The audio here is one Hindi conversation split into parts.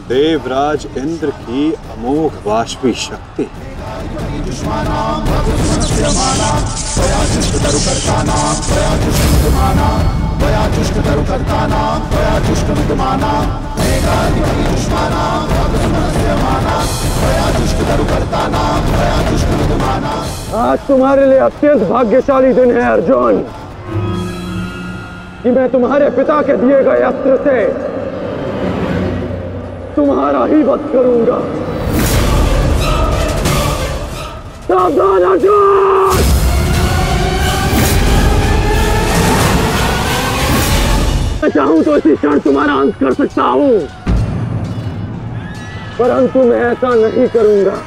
देवराज इंद्र की अमोघ वाष्पी शक्ति। आज तुम्हारे लिए अत्यंत भाग्यशाली दिन है अर्जुन, कि मैं तुम्हारे पिता के दिए गए अस्त्र से तुम्हारा ही वध करूंगा। सावधान अर्जुन! मैं चाहूं तो इसी क्षण तुम्हारा अंत कर सकता हूं, परंतु मैं ऐसा नहीं करूंगा।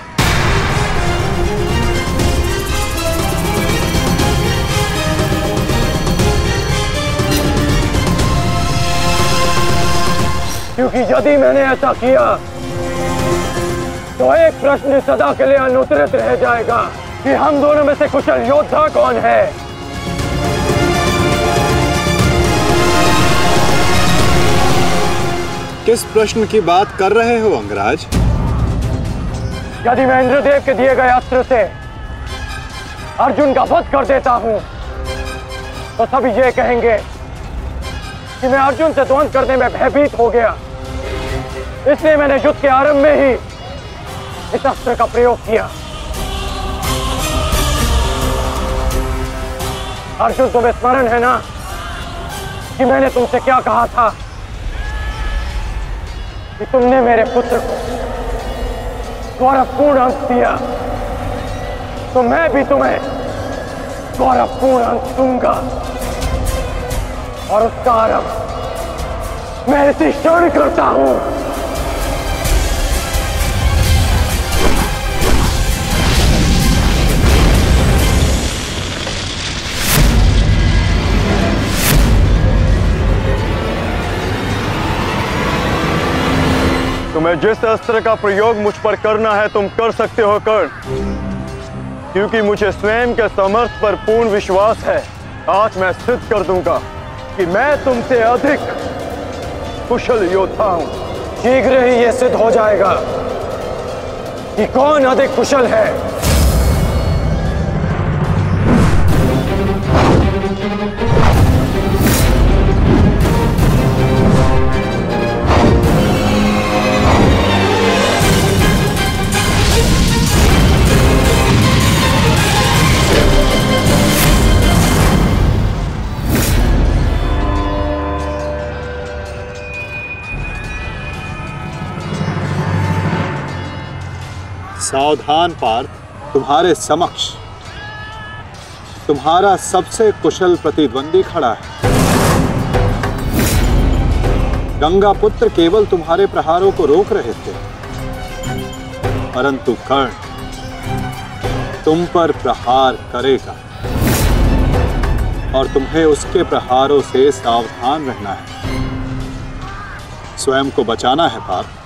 क्योंकि यदि मैंने ऐसा किया तो एक प्रश्न सदा के लिए अनुत्तरित रह जाएगा कि हम दोनों में से कुशल योद्धा कौन है। किस प्रश्न की बात कर रहे हो अंगराज? यदि मैं इंद्रदेव के दिए गए अस्त्र से अर्जुन का वध कर देता हूं तो सभी ये कहेंगे कि मैं अर्जुन से द्वंद्व करने में भयभीत हो गया, इसलिए मैंने युद्ध के आरंभ में ही इस अस्त्र का प्रयोग किया। अर्जुन, तुम्हें स्मरण है ना कि मैंने तुमसे क्या कहा था कि तुमने मेरे पुत्र को गौरवपूर्ण अंत दिया, तो मैं भी तुम्हें गौरवपूर्ण अंत दूंगा, और उसका आरंभ मैं इसी क्षण करता हूं। तुम्हें जिस अस्त्र का प्रयोग मुझ पर करना है तुम कर सकते हो कर्ण, क्योंकि मुझे स्वयं के सामर्थ्य पर पूर्ण विश्वास है। आज मैं सिद्ध कर दूंगा कि मैं तुमसे अधिक कुशल योद्धा हूं। शीघ्र ही यह सिद्ध हो जाएगा कि कौन अधिक कुशल है। सावधान पार्थ, तुम्हारे समक्ष तुम्हारा सबसे कुशल प्रतिद्वंदी खड़ा है। गंगा पुत्र केवल तुम्हारे प्रहारों को रोक रहे थे, परंतु कर्ण तुम पर प्रहार करेगा और तुम्हें उसके प्रहारों से सावधान रहना है। स्वयं को बचाना है पार्थ।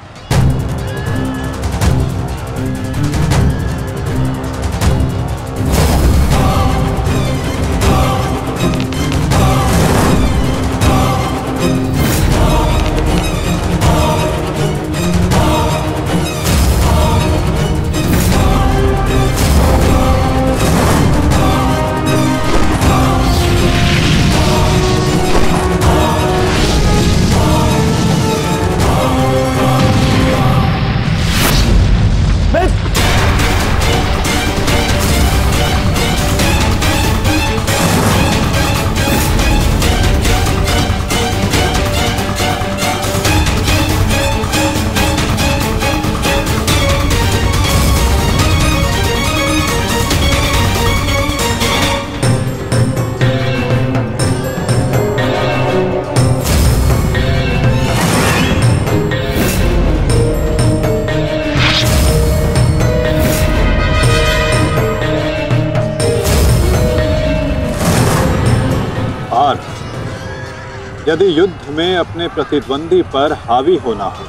यदि युद्ध में अपने प्रतिद्वंदी पर हावी होना हो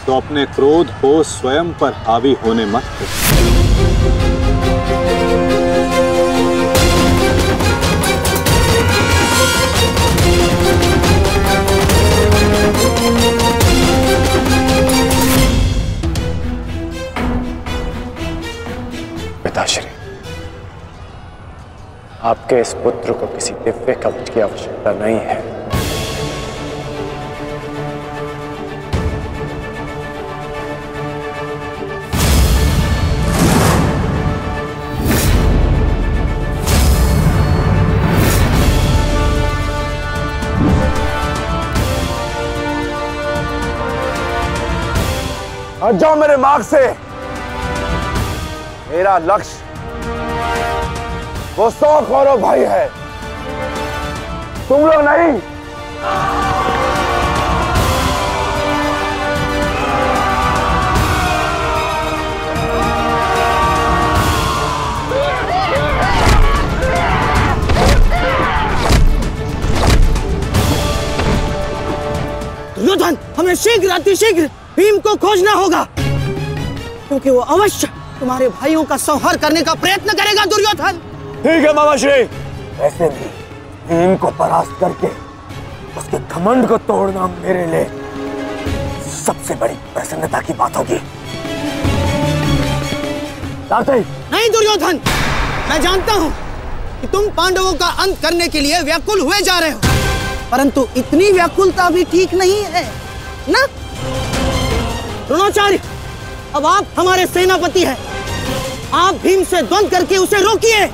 तो अपने क्रोध को स्वयं पर हावी होने मत दो। आपके इस पुत्र को किसी दिव्य कवच की आवश्यकता नहीं है। हट जाओ मेरे मार्ग से। मेरा लक्ष्य वो 100 कौरव भाई है, तुम लोग नहीं। दुर्योधन, हमें शीघ्र अतिशीघ्र भीम को खोजना होगा, क्योंकि वो अवश्य तुम्हारे भाइयों का संहार करने का प्रयत्न करेगा। दुर्योधन। ठीक है मामाश्री। वैसे भी भीम को परास्त करके उसके घमंड को तोड़ना मेरे लिए सबसे बड़ी प्रसन्नता की बात होगी। नहीं दुर्योधन, मैं जानता हूं कि तुम पांडवों का अंत करने के लिए व्याकुल हुए जा रहे हो, परंतु इतनी व्याकुलता भी ठीक नहीं है ना? द्रोणाचार्य, अब आप हमारे सेनापति हैं, आप भीम से द्वंद्व करके उसे रोकिए।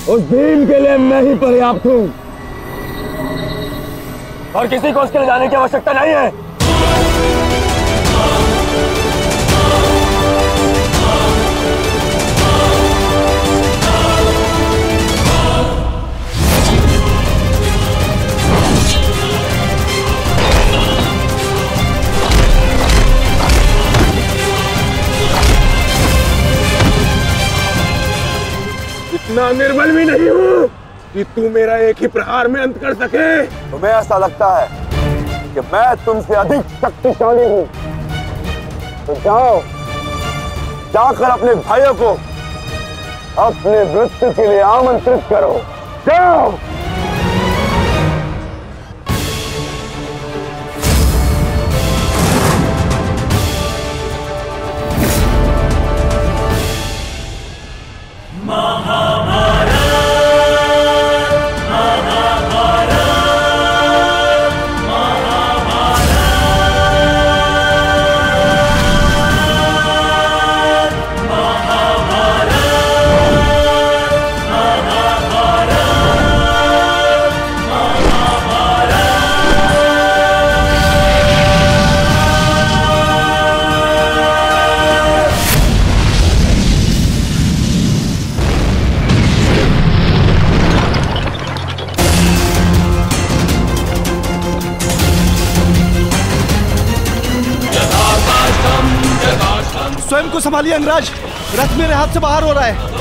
उस भीम के लिए मैं ही पर्याप्त हूं और किसी को उसके लिए जाने की आवश्यकता नहीं है। इतना निर्बल भी नहीं हूँ कि तू मेरा एक ही प्रहार में अंत कर सके। तुम्हें ऐसा लगता है कि मैं तुमसे अधिक शक्तिशाली हूँ, तो जाओ, जाकर अपने भाइयों को अपने मृत्यु के लिए आमंत्रित करो। जाओ। स्वयं को संभालिए अंगराज, रथ मेरे हाथ से बाहर हो रहा है।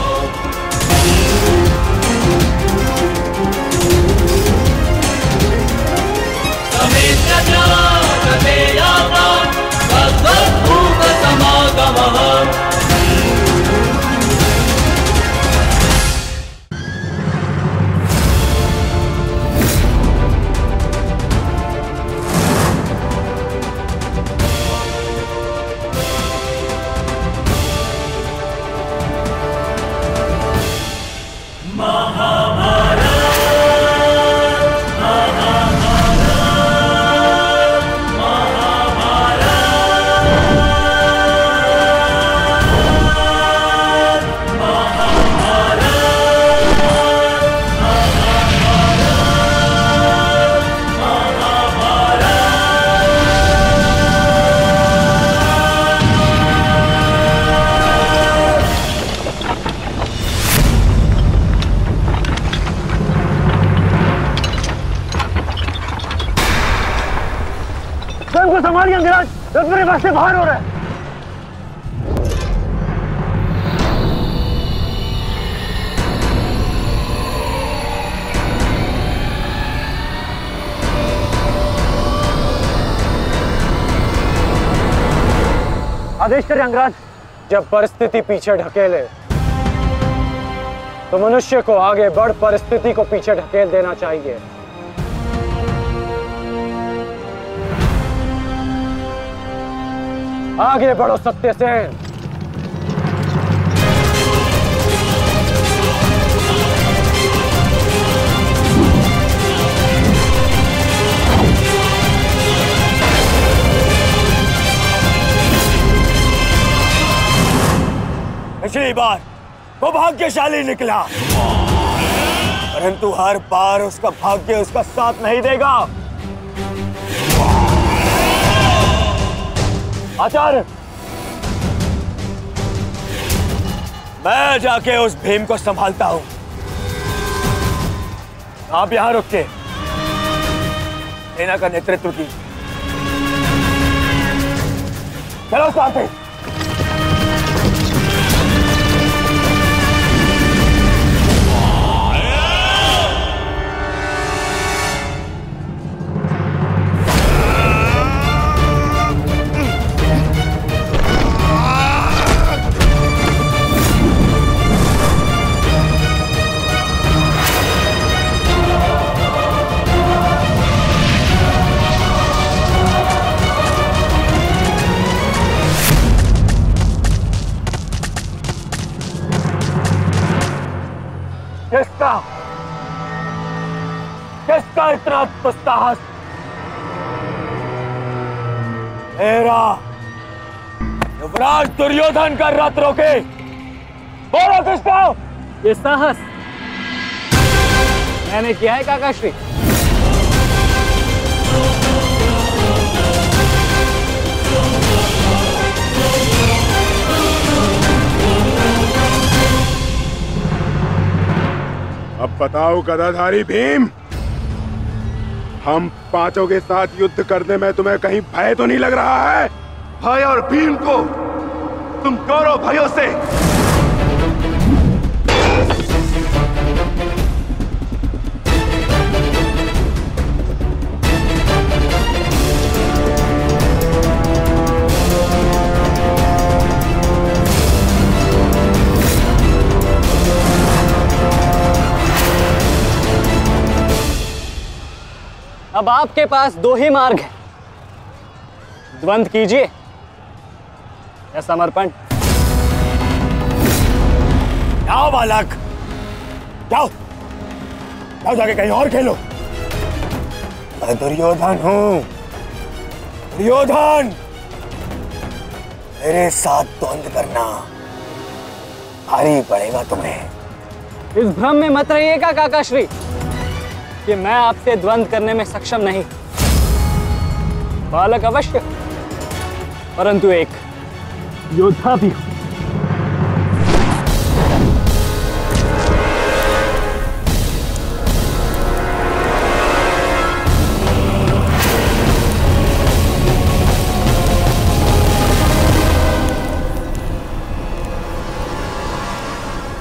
संभालिए अंगराज, रथ मेरे पास से बाहर हो रहा है। आदेश करें अंगराज। जब परिस्थिति पीछे ढकेले तो मनुष्य को आगे बढ़ परिस्थिति को पीछे ढकेल देना चाहिए। आगे बढ़ो सत्यसेन। पिछली बार वो भाग्यशाली निकला, परंतु हर बार उसका भाग्य उसका साथ नहीं देगा। आचार्य, मैं जाके उस भीम को संभालता हूं, आप यहां रुक के सेना का नेतृत्व की। चलो साथी। किसका इतना दुस्साहस? मेरा युवराज दुर्योधन का रथ रोके। बोलो किसका? ये साहस मैंने किया है काकाश्री। अब बताओ गदाधारी भीम, हम पांचों के साथ युद्ध करने में तुम्हें कहीं भय तो नहीं लग रहा है? भाई और भीम को तुम कौरव भाइयों से अब आपके पास दो ही मार्ग है, द्वंद्व कीजिए या समर्पण। जाओ बालक, जाओ जाओ, जाके कहीं और खेलो। मैं दुर्योधन हूं, दुर्योधन। मेरे साथ द्वंद्व करना भारी पड़ेगा तुम्हें। इस भ्रम में मत रहिएगा काकाश्री कि मैं आपसे द्वंद्व करने में सक्षम नहीं। बालक अवश्य, परंतु एक योद्धा भी हूं।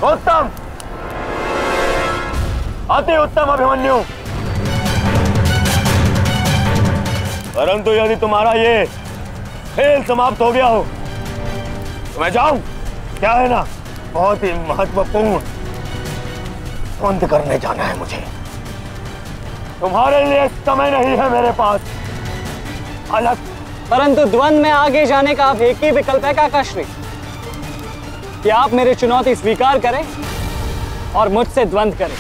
उत्तम, अति उत्तम अभिमन्यु। परंतु यदि तुम्हारा ये खेल समाप्त हो गया हो तो मैं जाऊं? क्या है ना, बहुत ही महत्वपूर्ण द्वंद्व करने जाना है मुझे। तुम्हारे लिए समय नहीं है मेरे पास अलग। परंतु द्वंद्व में आगे जाने का अब एक ही विकल्प है काकाश्री, कि आप मेरी चुनौती स्वीकार करें और मुझसे द्वंद्व करें।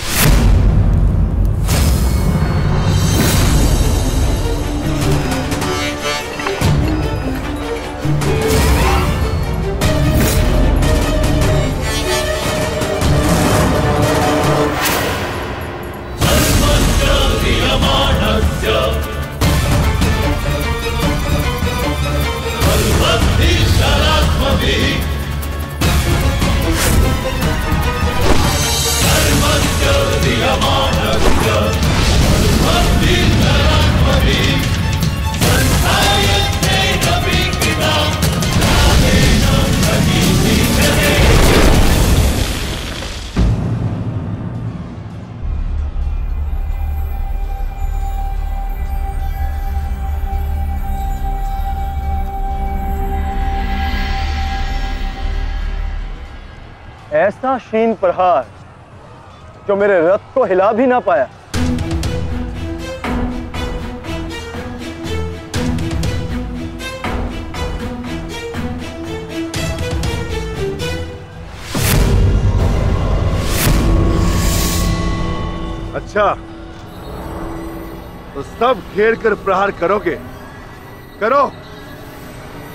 ऐसा शीन प्रहार जो मेरे रथ को हिला भी ना पाया। अच्छा, तो सब घेर कर प्रहार करोगे? करो,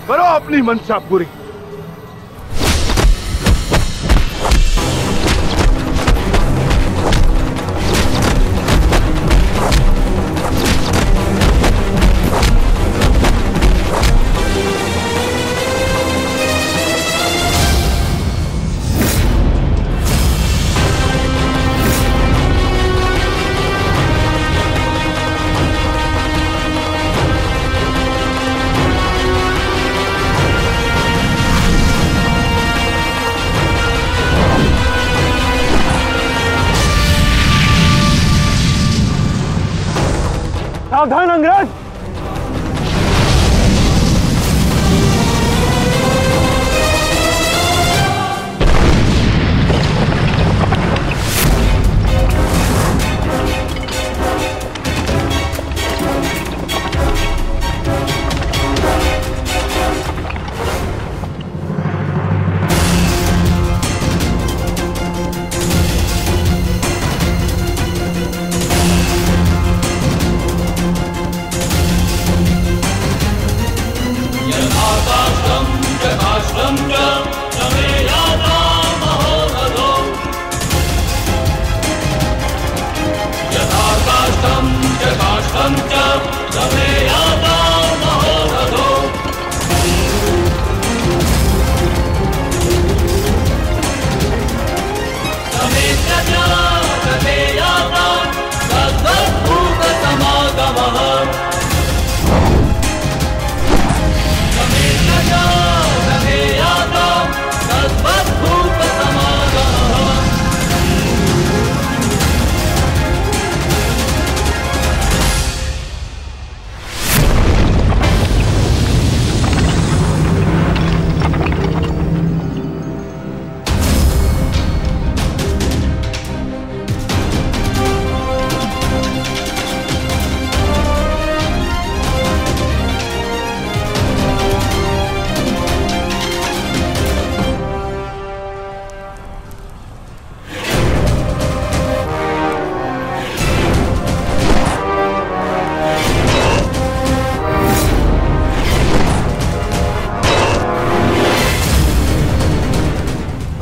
करो अपनी मंशा पूरी। सावधान अंगराज!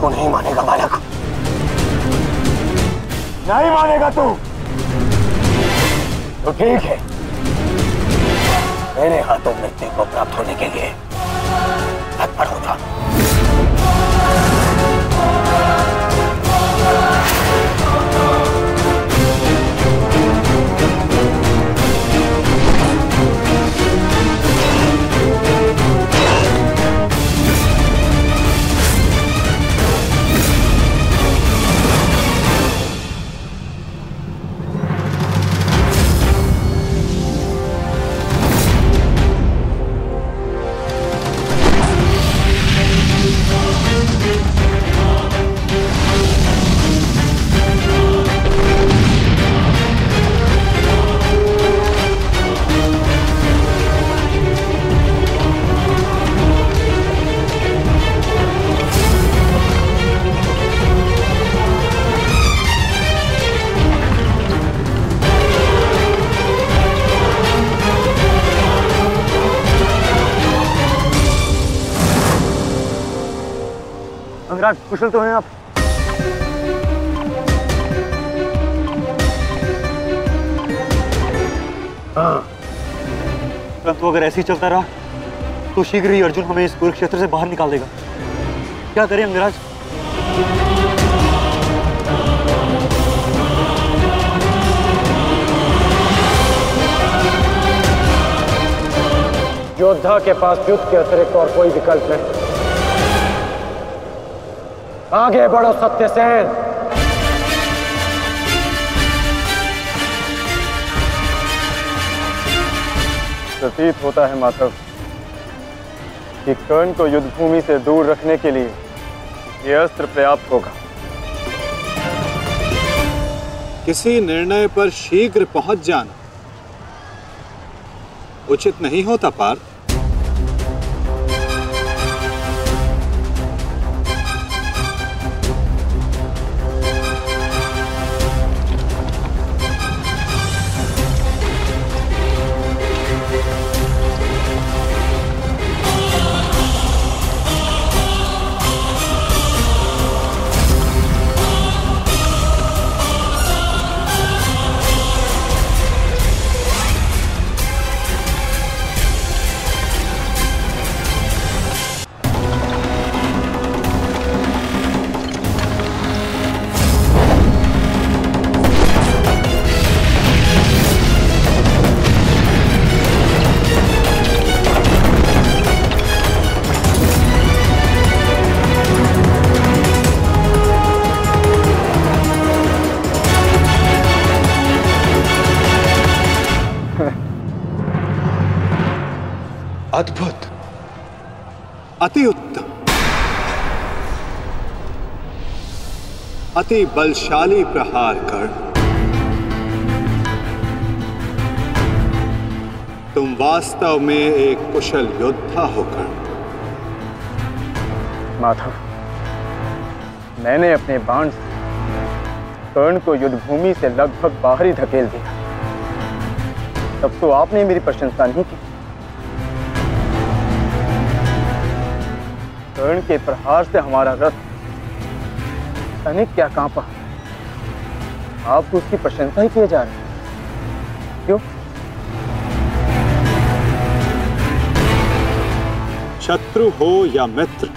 नहीं मानेगा बालक, नहीं मानेगा तू? तो ठीक है, मेरे हाथों मृत्यु को प्राप्त होने के लिए तत्पर हो जा। अंगराज, कुशल तो हैं आप? हाँ। परंतु अगर ऐसे ही चलता रहा तो शीघ्र ही अर्जुन हमें इस कुरुक्षेत्र से बाहर निकाल देगा। क्या करें अंगराज? योद्धा के पास युद्ध के अतिरिक्त और कोई विकल्प नहीं। आगे बढ़ो सत्यसेन। प्रतीत होता है माधव कि कर्ण को युद्ध भूमि से दूर रखने के लिए यह अस्त्र पर्याप्त होगा। किसी निर्णय पर शीघ्र पहुंच जाना उचित नहीं होता पार्थ। अद्भुत, अति उत्तम, अति बलशाली प्रहार कर्ण। तुम वास्तव में एक कुशल योद्धा हो कर्ण। माधव, मैंने अपने बाण से कर्ण को युद्धभूमि से लगभग बाहर ही धकेल दिया, तब तो आपने मेरी प्रशंसा नहीं की। कर्ण के प्रहार से हमारा रथ अनेक क्या कांपा, आप तो उसकी प्रशंसा ही किए जा रहे हैं, क्यों? शत्रु हो या मित्र,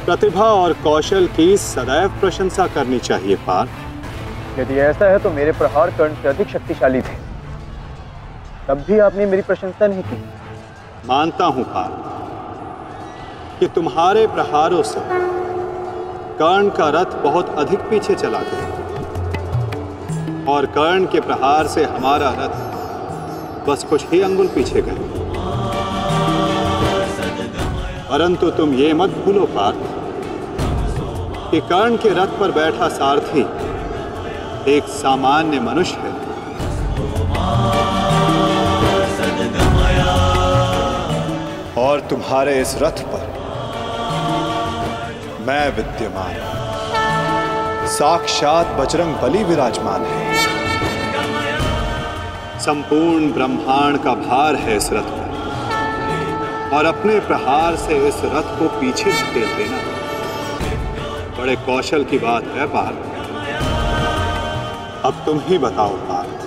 प्रतिभा और कौशल की सदैव प्रशंसा करनी चाहिए पार्थ। यदि ऐसा है तो मेरे प्रहार कर्ण से अधिक शक्तिशाली थे, तब भी आपने मेरी प्रशंसा नहीं की। मानता हूं पार्थ कि तुम्हारे प्रहारों से कर्ण का रथ बहुत अधिक पीछे चला गया और कर्ण के प्रहार से हमारा रथ बस कुछ ही अंगुल पीछे गए। परंतु तुम ये मत भूलो पार्थ कि कर्ण के रथ पर बैठा सारथी एक सामान्य मनुष्य है। और तुम्हारे इस रथ पर मैं विद्यमान, साक्षात बजरंग बली विराजमान है। संपूर्ण ब्रह्मांड का भार है इस रथ पर, और अपने प्रहार से इस रथ को पीछे धकेल देना बड़े कौशल की बात है पार्थ। अब तुम ही बताओ पार्थ,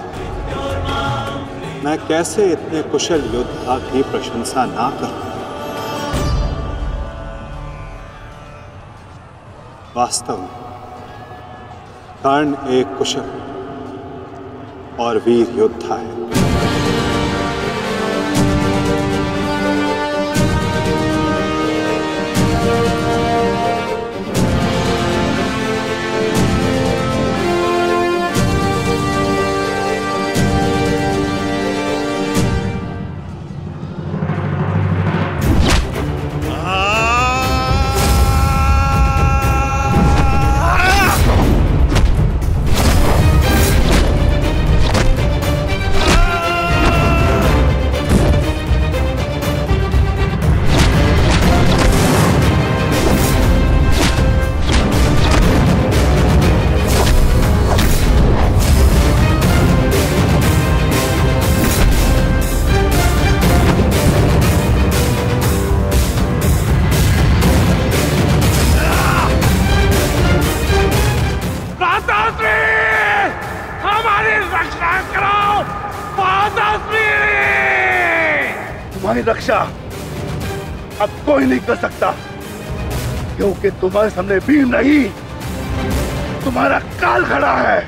मैं कैसे इतने कुशल योद्धा की प्रशंसा ना करूं? वास्तव में कर्ण एक कुशल और वीर योद्धा है। तुम्हारी रक्षा अब कोई नहीं कर सकता, क्योंकि तुम्हारे सामने भीम नहीं, तुम्हारा काल खड़ा है।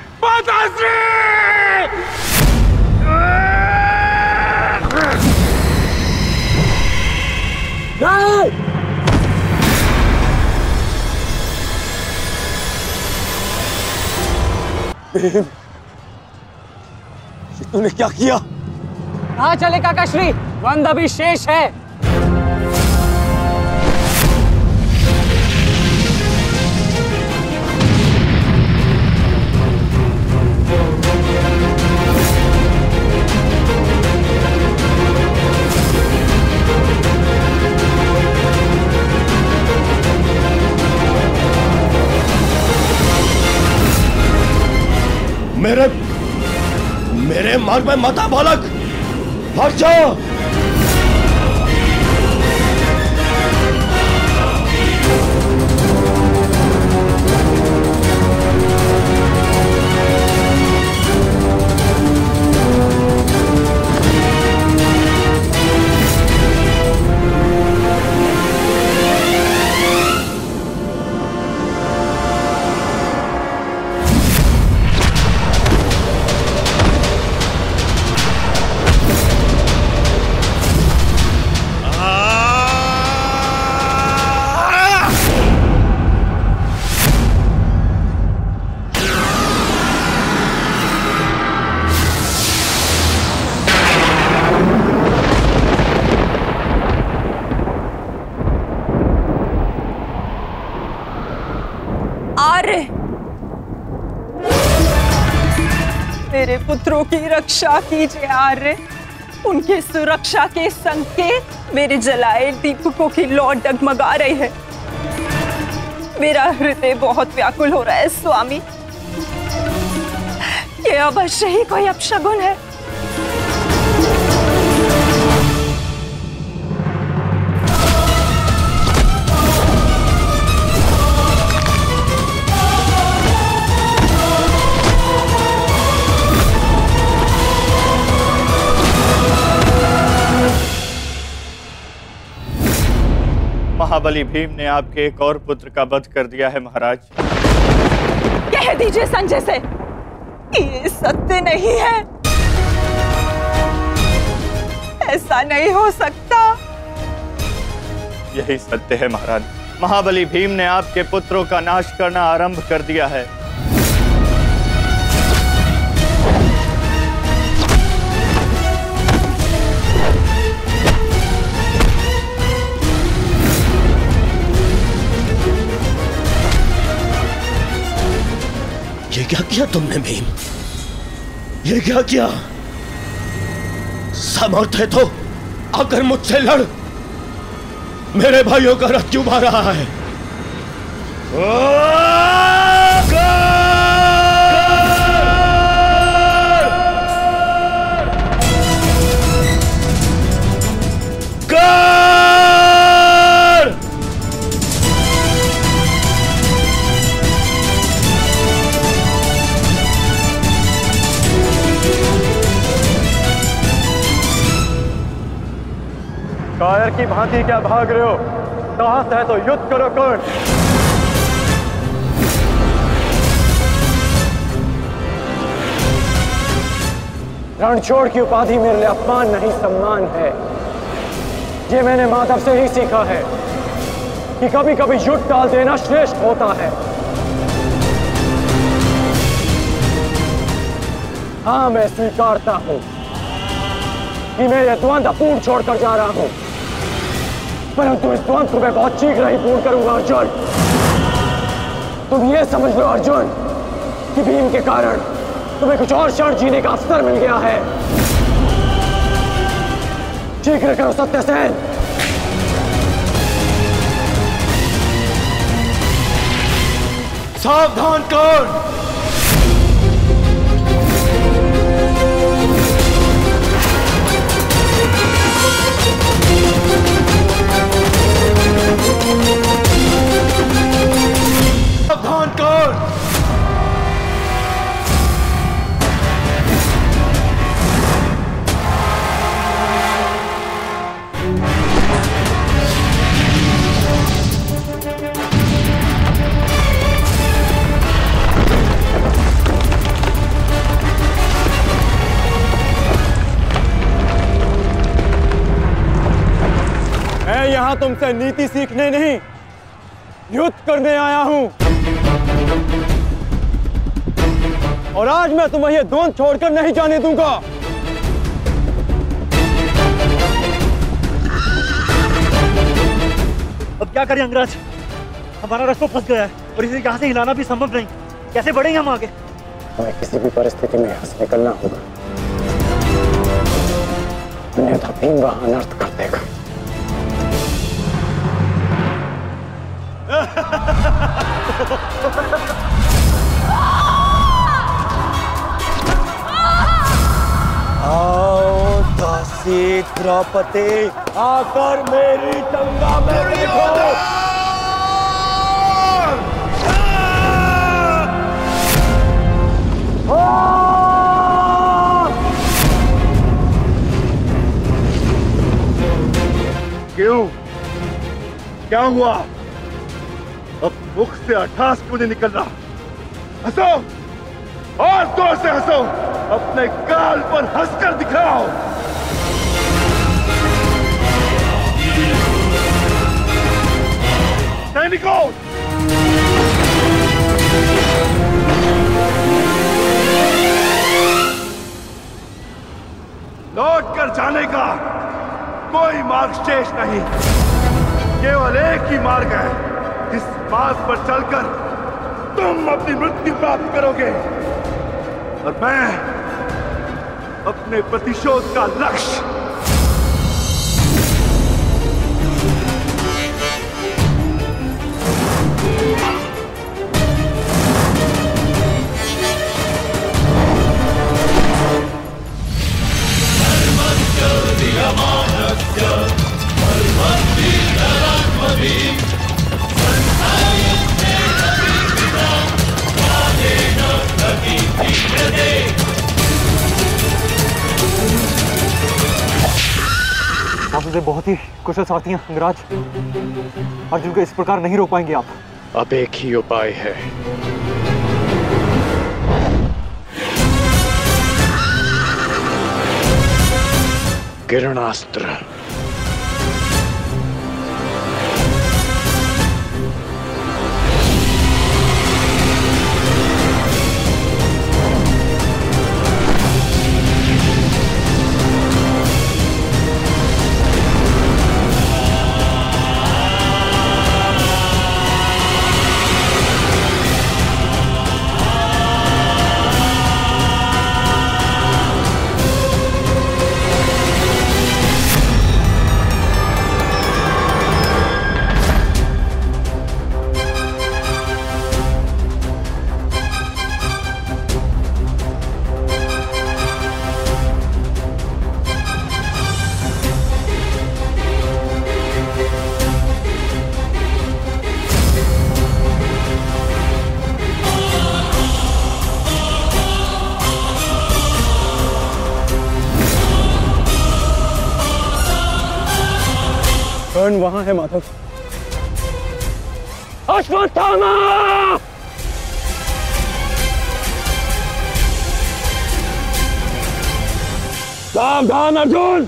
तूने क्या किया? कहाँ चले काकाश्री, वंद अभी शेष है। मेरे मार्ग में मत आ बालक, हट जाओ। मेरे पुत्रों की रक्षा कीजिए आर्य। उनकी सुरक्षा के संकेत मेरे जलाए दीपकों की लौ डगमगा रही है। मेरा हृदय बहुत व्याकुल हो रहा है स्वामी। ये अवश्य ही कोई अपशगुन है। महाबली भीम ने आपके एक और पुत्र का वध कर दिया है महाराज। कह दीजिए संजय से ये सत्य नहीं है। ऐसा नहीं हो सकता। यही सत्य है महाराज। महाबली भीम ने आपके पुत्रों का नाश करना आरंभ कर दिया है। ये क्या किया तुमने भीम? ये क्या किया? समर्थ है तो आकर मुझसे लड़। मेरे भाइयों का रथ क्यों भा रहा है? कायर की भांति क्या भाग रहे हो? साहस है तो युद्ध करो कर्ण। रणछोड़ की उपाधि मेरे लिए अपमान नहीं सम्मान है। ये मैंने माधव से ही सीखा है कि कभी कभी युद्ध टाल देना श्रेष्ठ होता है। हाँ, मैं स्वीकारता हूं कि मैं यह द्वंद्व पूर्ण छोड़कर जा रहा हूं, परंतु इस द्वंद्व को मैं बहुत शीघ्र ही पूर्ण करूंगा अर्जुन। तुम ये समझ लो अर्जुन कि भीम के कारण तुम्हें कुछ और क्षण जीने का अवसर मिल गया है। शीघ्र करो सत्यसेन। सावधान कर्ण। सावधान कर्ण। मैं यहां तुमसे नीति सीखने नहीं, युद्ध करने आया हूं। और आज मैं तुम्हें यह द्वंद्व छोड़कर नहीं जाने दूंगा। अब क्या करें अंगराज? हमारा रास्ता फंस गया है और इसे यहाँ से हिलाना भी संभव नहीं। कैसे बढ़ेंगे हम आगे? हमें किसी भी परिस्थिति में यहाँ से निकलना होगा, अन्यथा भीम वहां अनर्थ कर देगा। आओ दासी द्रौपदी, आकर मेरी टंगा में बैठो। क्यों? क्या हुआ? अब मुख से अट्ठास क्यों नहीं निकल रहा? हंसो और जोर से हंसो, अपने गाल पर हंसकर दिखाओ। सैनिकों, लौट कर जाने का कोई मार्ग शेष नहीं। केवल एक ही मार्ग है, जिस मार्ग पर चलकर तुम अपनी मृत्यु प्राप्त करोगे। और अपने प्रतिशोध का लक्ष्य। आप मुझे बहुत ही कुशल सारथी हैं अंगराज। अर्जुन को इस प्रकार नहीं रोक पाएंगे आप। अब एक ही उपाय है। किरणास्त्र। कर्ण वहां है माधव। अश्वत्थामा! सावधान अर्जुन!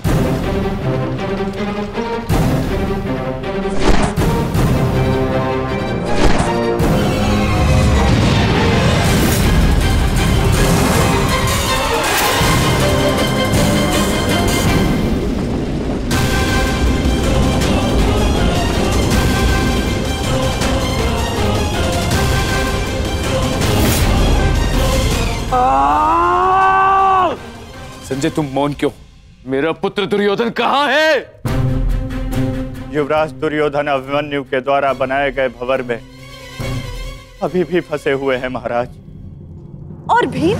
संजय तुम मौन क्यों? मेरा पुत्र दुर्योधन कहाँ है? युवराज दुर्योधन अभिमन्यु के द्वारा बनाए गए भंवर में अभी भी फंसे हुए हैं महाराज। और भीम?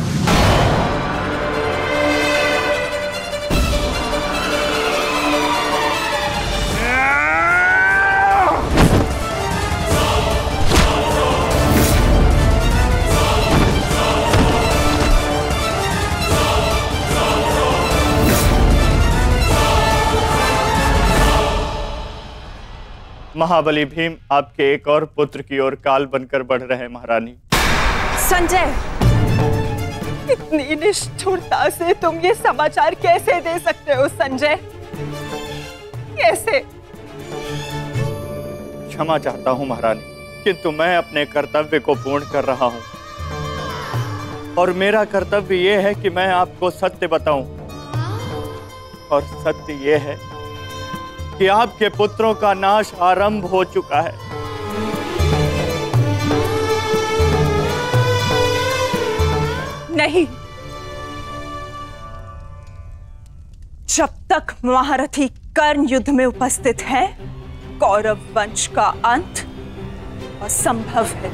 महाबली भीम आपके एक और पुत्र की ओर काल बनकर बढ़ रहे हैं महारानी। संजय, इतनी निष्ठुरता से तुम ये समाचार कैसे दे सकते हो संजय? कैसे? क्षमा चाहता हूं महारानी, किंतु मैं अपने कर्तव्य को पूर्ण कर रहा हूं और मेरा कर्तव्य यह है कि मैं आपको सत्य बताऊं। और सत्य यह है कि आपके पुत्रों का नाश आरंभ हो चुका है। नहीं, जब तक महारथी कर्ण युद्ध में उपस्थित है, कौरव वंश का अंत असंभव है।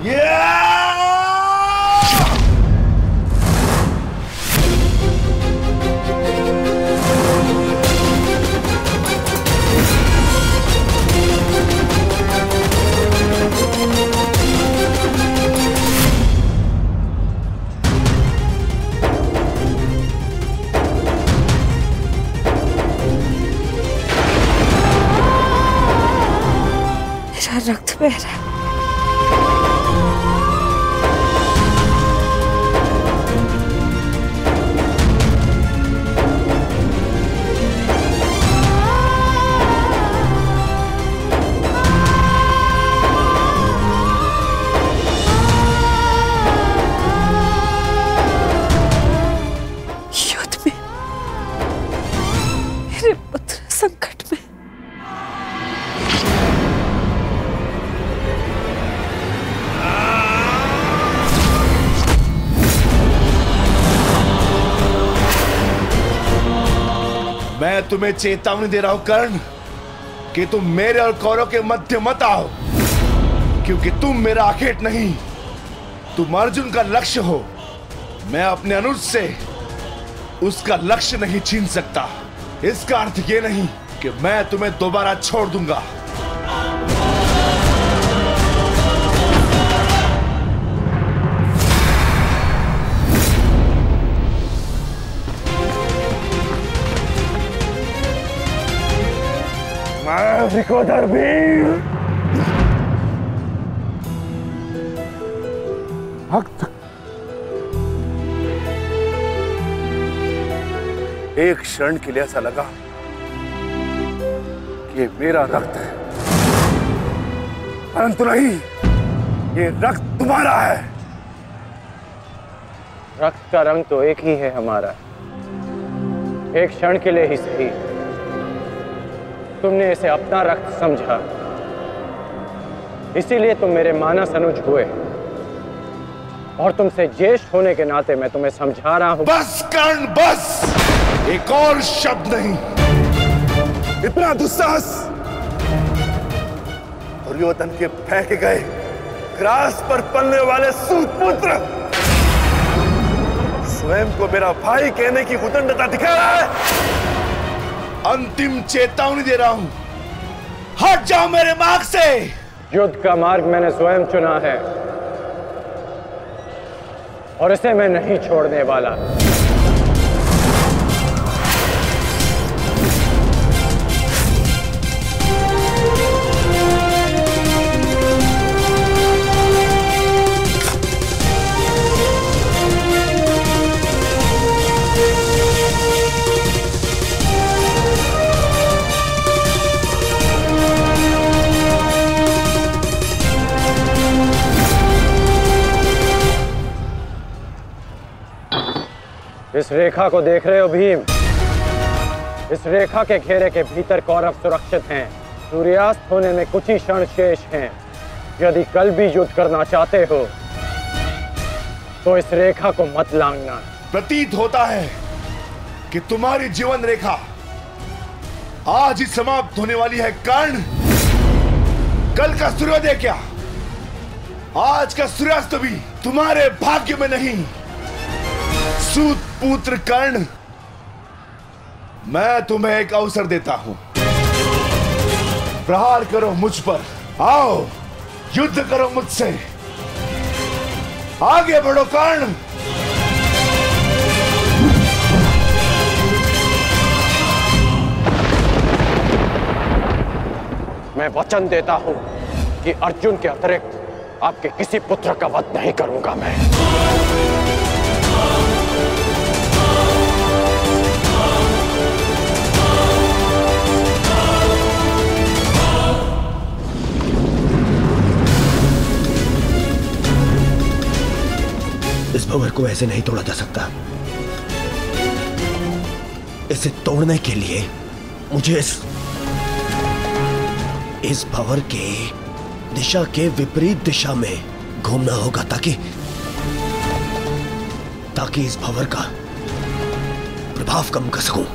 रक्त बह रहा है। युद्ध में मेरे पुत्र संकट में। मैं तुम्हें चेतावनी दे रहा हूं कर्ण कि तुम मेरे और कौरव के मध्य मत आओ, क्योंकि तुम मेरा आखेट नहीं, तुम अर्जुन का लक्ष्य हो। मैं अपने अनुज से उसका लक्ष्य नहीं छीन सकता। इसका अर्थ ये नहीं कि मैं तुम्हें दोबारा छोड़ दूंगा। मैं विकोधर वीर भक्त, एक क्षण के लिए ऐसा लगा कि ये मेरा रक्त है, परंतु नहीं, ये रक्त तुम्हारा है। रक्त का रंग तो एक ही है हमारा। एक क्षण के लिए ही सही तुमने इसे अपना रक्त समझा, इसीलिए तुम मेरे मानस अनुज हुए, और तुमसे ज्येष्ठ होने के नाते मैं तुम्हें समझा रहा हूं। बस कर्ण बस, एक और शब्द नहीं। इतना दुस्साहस दुर्योधन के फेंके गए ग्रास पर पलने वाले सूतपुत्र स्वयं को मेरा भाई कहने की उदंडता दिखा रहा है। अंतिम चेतावनी दे रहा हूं, हट जाओ मेरे मार्ग से। युद्ध का मार्ग मैंने स्वयं चुना है और इसे मैं नहीं छोड़ने वाला। इस रेखा को देख रहे हो भीम? इस रेखा के घेरे के भीतर कौरव सुरक्षित हैं। सूर्यास्त होने में कुछ ही क्षण शेष हैं। यदि कल भी युद्ध करना चाहते हो तो इस रेखा को मत लांघना। प्रतीत होता है कि तुम्हारी जीवन रेखा आज ही समाप्त होने वाली है कर्ण। कल का सूर्योदय क्या, आज का सूर्यास्त भी तुम्हारे भाग्य में नहीं। सूत पुत्र कर्ण, मैं तुम्हें एक अवसर देता हूं, प्रहार करो मुझ पर। आओ युद्ध करो मुझसे, आगे बढ़ो कर्ण। मैं वचन देता हूं कि अर्जुन के अतिरिक्त आपके किसी पुत्र का वध नहीं करूंगा मैं। इस भंवर को ऐसे नहीं तोड़ा जा सकता। इसे तोड़ने के लिए मुझे इस भंवर के दिशा के विपरीत दिशा में घूमना होगा ताकि इस भंवर का प्रभाव कम कर सकूं।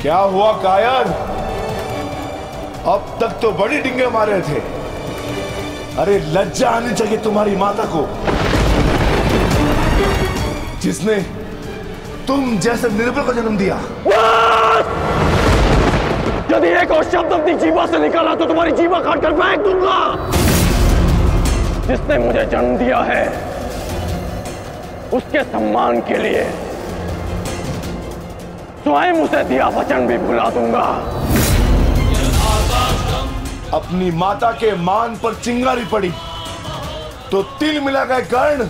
क्या हुआ कायर? अब तक तो बड़ी डिंगे मारे थे। अरे लज्जा आनी चाहिए तुम्हारी माता को, जिसने तुम जैसे निर्बल को जन्म दिया। यदि एक और शब्द अपनी जीवा से निकाला तो तुम्हारी जीवा काटकर फेंक दूंगा। जिसने मुझे जन्म दिया है उसके सम्मान के लिए स्वयं उसे दिया वचन भी भुला दूंगा। अपनी माता के मान पर चिंगारी पड़ी तो तिल मिला गए कर्ण।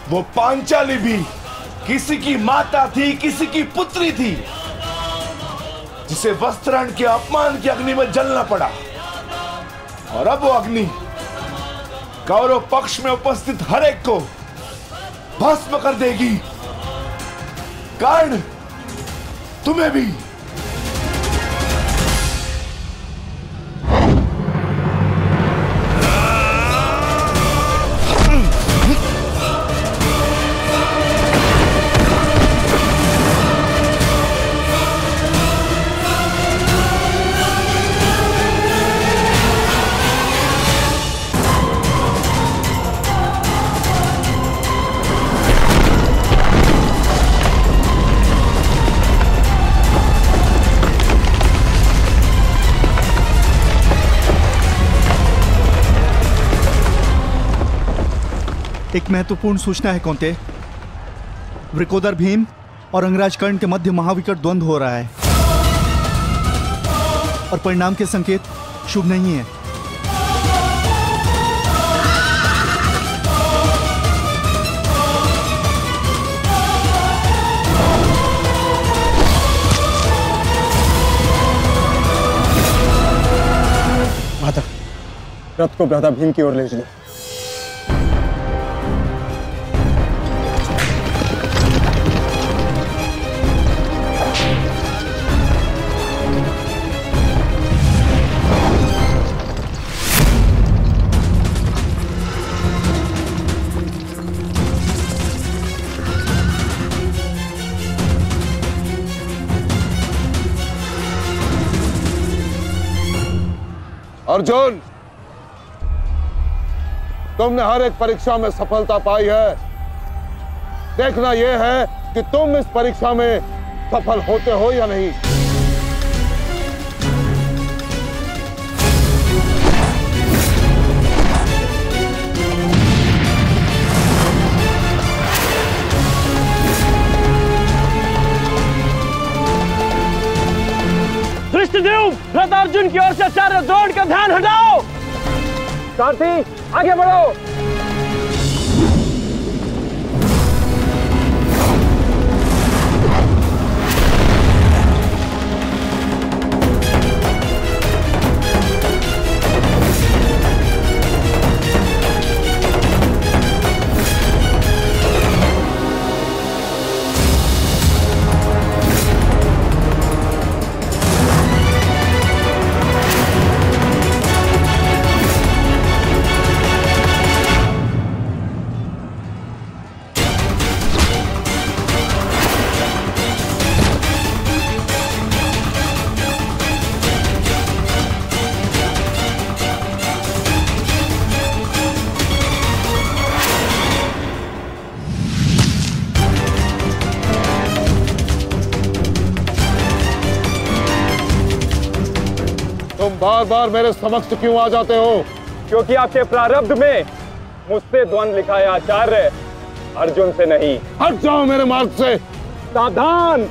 वो पांचाली भी किसी की माता थी, किसी की पुत्री थी, जिसे वस्त्राण के अपमान की अग्नि में जलना पड़ा। और अब वो अग्नि कौरव पक्ष में उपस्थित हर एक को भस्म कर देगी। कर्ण, तुम्हें भी। एक महत्वपूर्ण सूचना है कौंते। वृकोदर भीम और अंगराज कर्ण के मध्य महाविकट द्वंद्व हो रहा है और परिणाम के संकेत शुभ नहीं है। माता, रथ को भ्राता भीम की ओर ले चलो। अर्जुन, तुमने हर एक परीक्षा में सफलता पाई है। देखना यह है कि तुम इस परीक्षा में सफल होते हो या नहीं। धृष्टद्युम्न, रथ अर्जुन की ओर से आचार्य द्रोण का ध्यान हटाओ। सारथी, आगे बढ़ो। तुम बार बार मेरे समक्ष क्यों आ जाते हो? क्योंकि आपके प्रारब्ध में मुझसे द्वंद्व लिखा है आचार्य, अर्जुन से नहीं। हट जाओ मेरे मार्ग से। सावधान।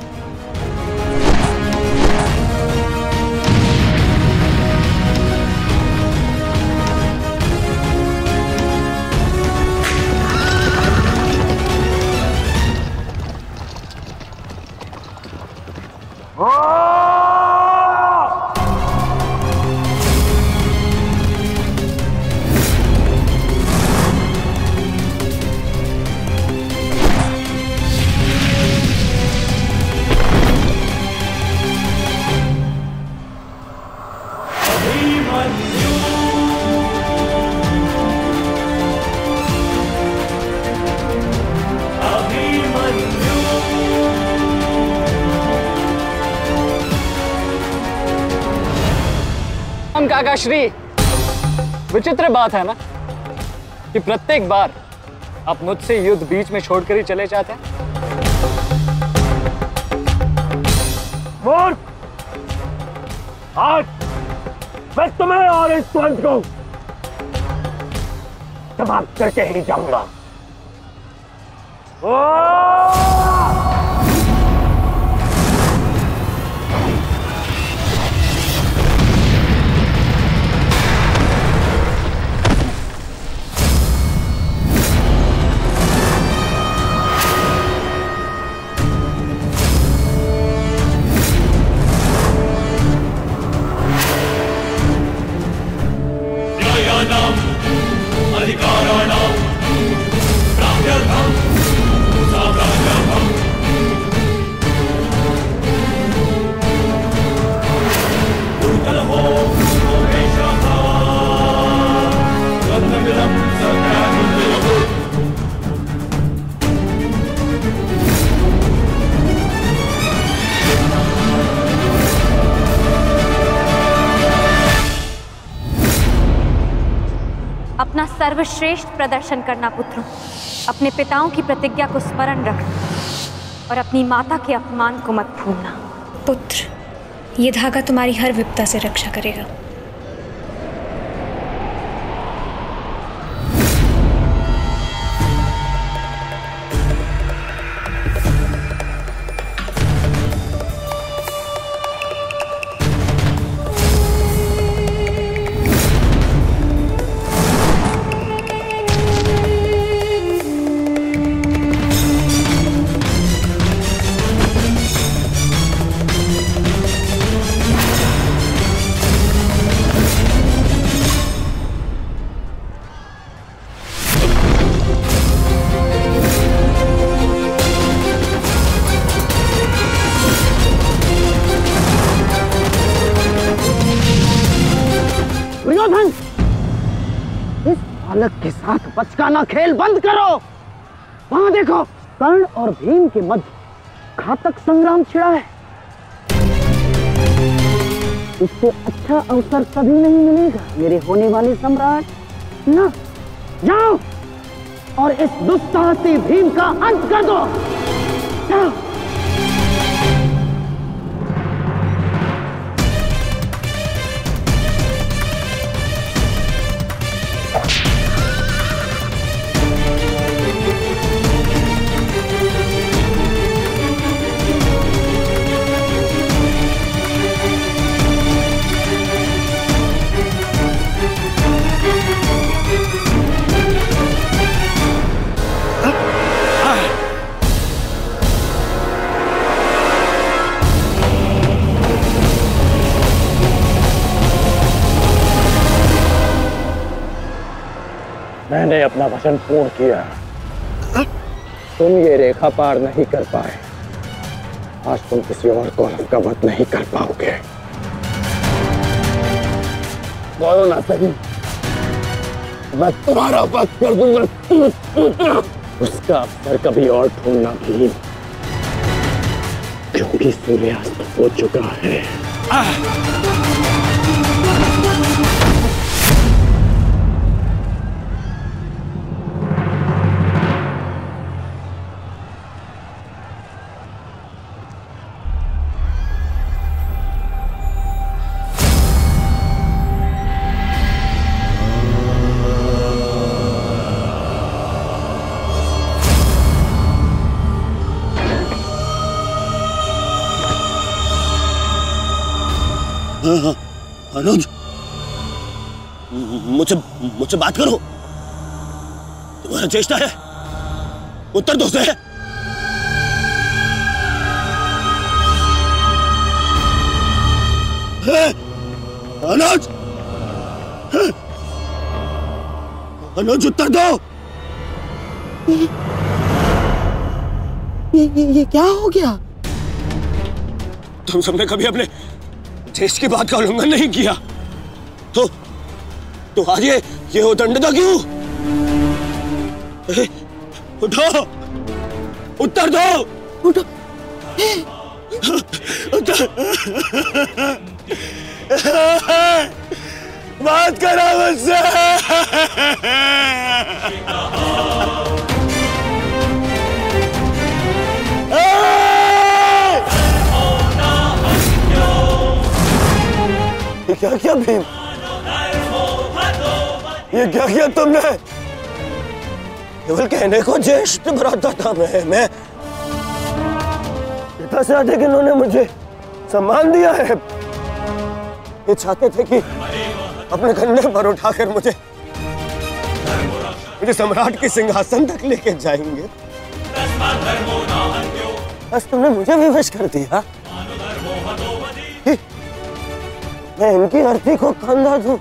काका श्री, विचित्र बात है ना कि प्रत्येक बार आप मुझसे युद्ध बीच में छोड़कर ही चले जाते हैं। मूर्ख, आज मैं तुम्हें और इस द्वंद्व को समाप्त करके ही जाऊंगा। सर्वश्रेष्ठ प्रदर्शन करना पुत्रों। अपने पिताओं की प्रतिज्ञा को स्मरण रखना और अपनी माता के अपमान को मत भूलना। पुत्र, ये धागा तुम्हारी हर विपदा से रक्षा करेगा। के साथ बचकाना खेल बंद करो। वहां देखो, कर्ण और भीम के मध्य घातक संग्राम छिड़ा है। इससे अच्छा अवसर कभी नहीं मिलेगा मेरे होने वाले सम्राट। ना, जाओ और इस दुस्साहसी भीम का अंत कर दो। जाओ। मैंने अपना वचन पूर्ण किया। तुम ये रेखा पार नहीं कर पाए, आज तुम किसी और कौरव का वध नहीं कर पाओगे। बोलो ना सही, मैं तुम्हारा वध कर दूंगा। उसका अवसर कभी और ढूंढना भी, क्योंकि सूर्यास्त हो चुका है। अनुज, मुझसे बात करो। तुम्हारा चेष्टा है, उत्तर दो से। अनुज, अनुज उत्तर दो। ये क्या हो गया? तुम सबने कभी अपने देश की बात का उल्लंघन नहीं किया, तो आज ये उदंडता क्यों? उठो, उत्तर दो। उठो। बात करो मुझसे। क्या क्या भीम, ये क्या किया तुमने? केवल कहने को ज्येष्ठ भ्राता था मैं पिता से अधिक इन्होंने मुझे सम्मान दिया है। ये चाहते थे कि अपने कंधे पर उठाकर मुझे सम्राट के सिंहासन तक लेके जाएंगे। बस तुमने मुझे विवश कर दिया। मैं इनकी अर्थी को कंधा दूं।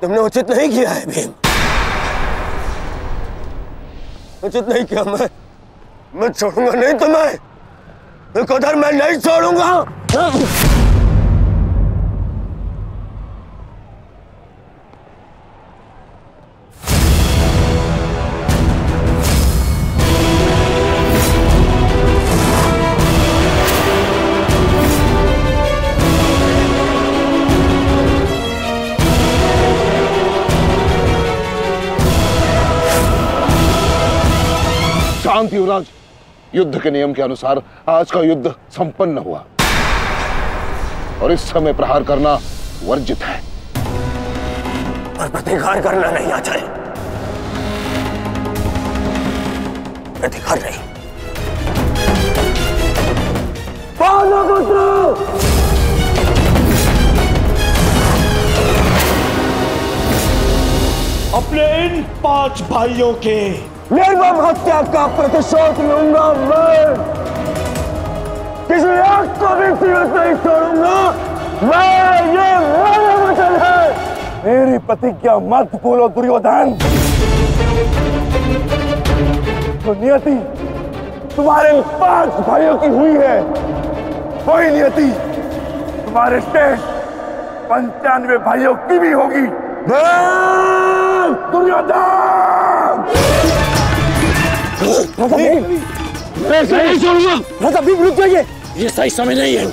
तुमने उचित नहीं किया है भीम, उचित नहीं किया। मैं छोड़ूंगा नहीं तुम्हें, उधर मैं नहीं छोड़ूंगा। परंतु युवराज, युद्ध के नियम के अनुसार आज का युद्ध संपन्न हुआ और इस समय प्रहार करना वर्जित है। पर प्रतिकार करना नहीं आचार्य, प्रतिकार नहीं। पांडुपुत्र, अपने इन 5 भाइयों के निर्मम हत्या का प्रतिशोध लूंगा मैं। किसी एक को भी जीवित नहीं छोड़ूंगा मैं, ये मेरा वचन है। मेरी प्रतिज्ञा मत भूलो दुर्योधन। तो नियति तुम्हारे 5 भाइयों की हुई है, वही नियति तुम्हारे शेष 95 भाइयों की भी होगी। दुर्योधन! मैं नहीं छोड़ूंगा। राजा भीम, रुक जाइए, ये सही समय नहीं है।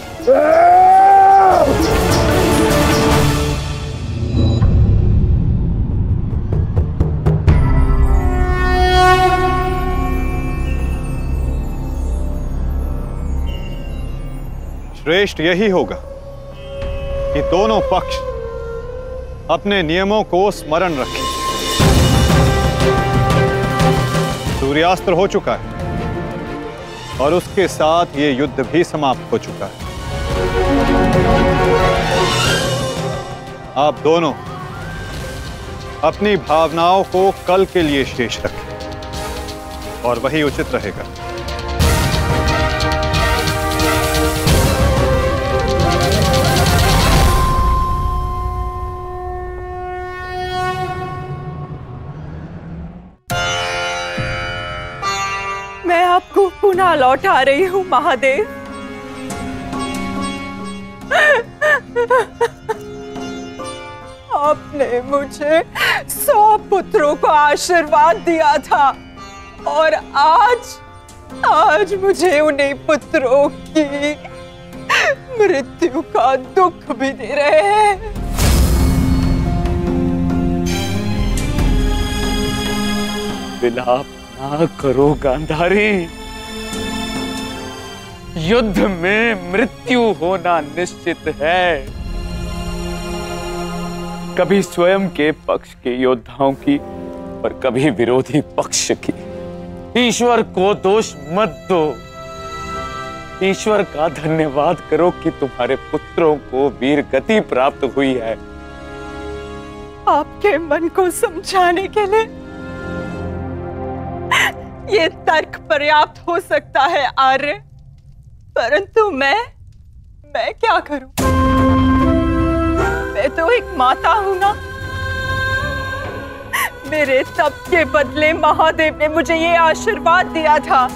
श्रेष्ठ यही होगा कि दोनों पक्ष अपने नियमों को स्मरण रखें। सूर्यास्त्र हो चुका है और उसके साथ ये युद्ध भी समाप्त हो चुका है। आप दोनों अपनी भावनाओं को कल के लिए शेष रखें और वही उचित रहेगा। मैं आपको पुनः लौटा रही हूँ महादेव। आपने मुझे 100 पुत्रों को आशीर्वाद दिया था और आज मुझे उन्हीं पुत्रों की मृत्यु का दुख भी दे रहे हैं। विलाप ना करो गांधारी, युद्ध में मृत्यु होना निश्चित है। कभी स्वयं के पक्ष के योद्धाओं की और कभी विरोधी पक्ष की। ईश्वर को दोष मत दो, ईश्वर का धन्यवाद करो कि तुम्हारे पुत्रों को वीर गति प्राप्त हुई है। आपके मन को समझाने के लिए ये तर्क पर्याप्त हो सकता है आर्य, परंतु मैं क्या करूं? मैं तो एक माता हूं ना। मेरे तप के बदले महादेव ने मुझे ये आशीर्वाद दिया था,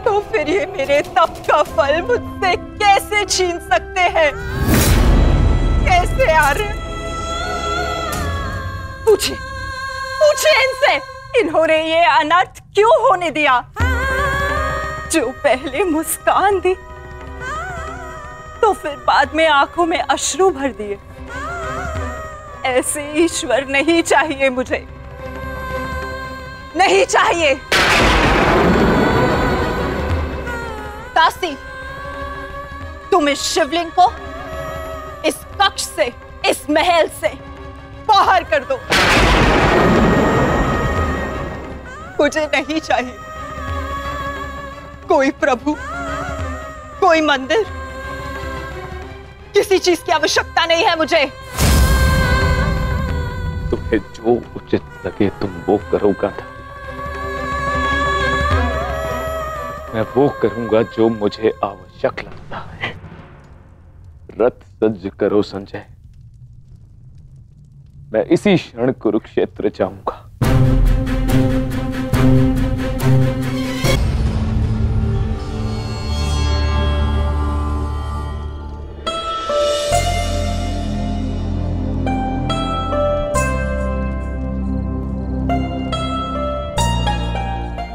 तो फिर ये मेरे तप का फल मुझसे कैसे छीन सकते हैं? कैसे आर्य? पूछिए इनसे, इन्होंने ये अनर्थ क्यों होने दिया? जो पहले मुस्कान दी तो फिर बाद में आंखों में अश्रु भर दिए। ऐसे ईश्वर नहीं चाहिए मुझे, नहीं चाहिए। दासी, तुम इस शिवलिंग को इस कक्ष से, इस महल से बाहर कर दो। मुझे नहीं चाहिए कोई प्रभु, कोई मंदिर, किसी चीज की आवश्यकता नहीं है मुझे। तुम्हें जो उचित लगे तुम वो करो गांधारी। मैं वो करूंगा जो मुझे आवश्यक लगता है। रथ सज्ज करो संजय, मैं इसी क्षण कुरुक्षेत्र जाऊंगा।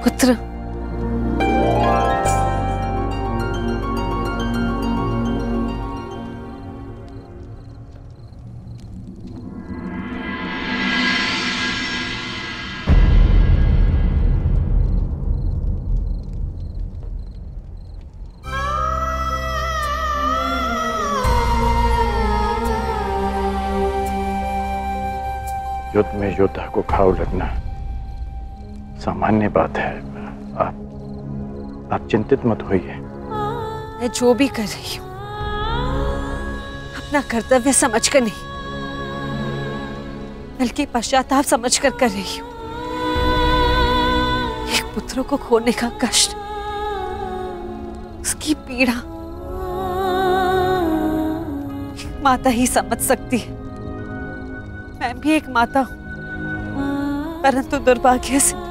पुत्र, युद्ध में योद्धा को घाव लगना सामान्य बात है। आप चिंतित मत होइए। मैं जो भी कर रही हूँ अपना कर्तव्य समझकर नहीं, बल्कि पश्चाताप समझकर कर रही हूँ। एक पुत्र को खोने का कष्ट, उसकी पीड़ा एक माता ही समझ सकती है। मैं भी एक माता हूं, परंतु दुर्भाग्य से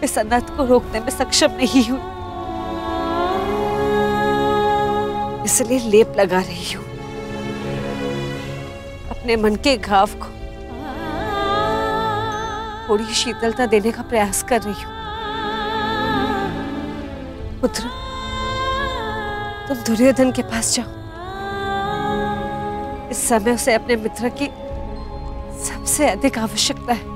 इस अनर्थ को रोकने में सक्षम नहीं हूं। इसलिए लेप लगा रही हूं, अपने मन के घाव को थोड़ी शीतलता देने का प्रयास कर रही हूं। पुत्र, तुम दुर्योधन के पास जाओ। इस समय उसे अपने मित्र की सबसे अधिक आवश्यकता है।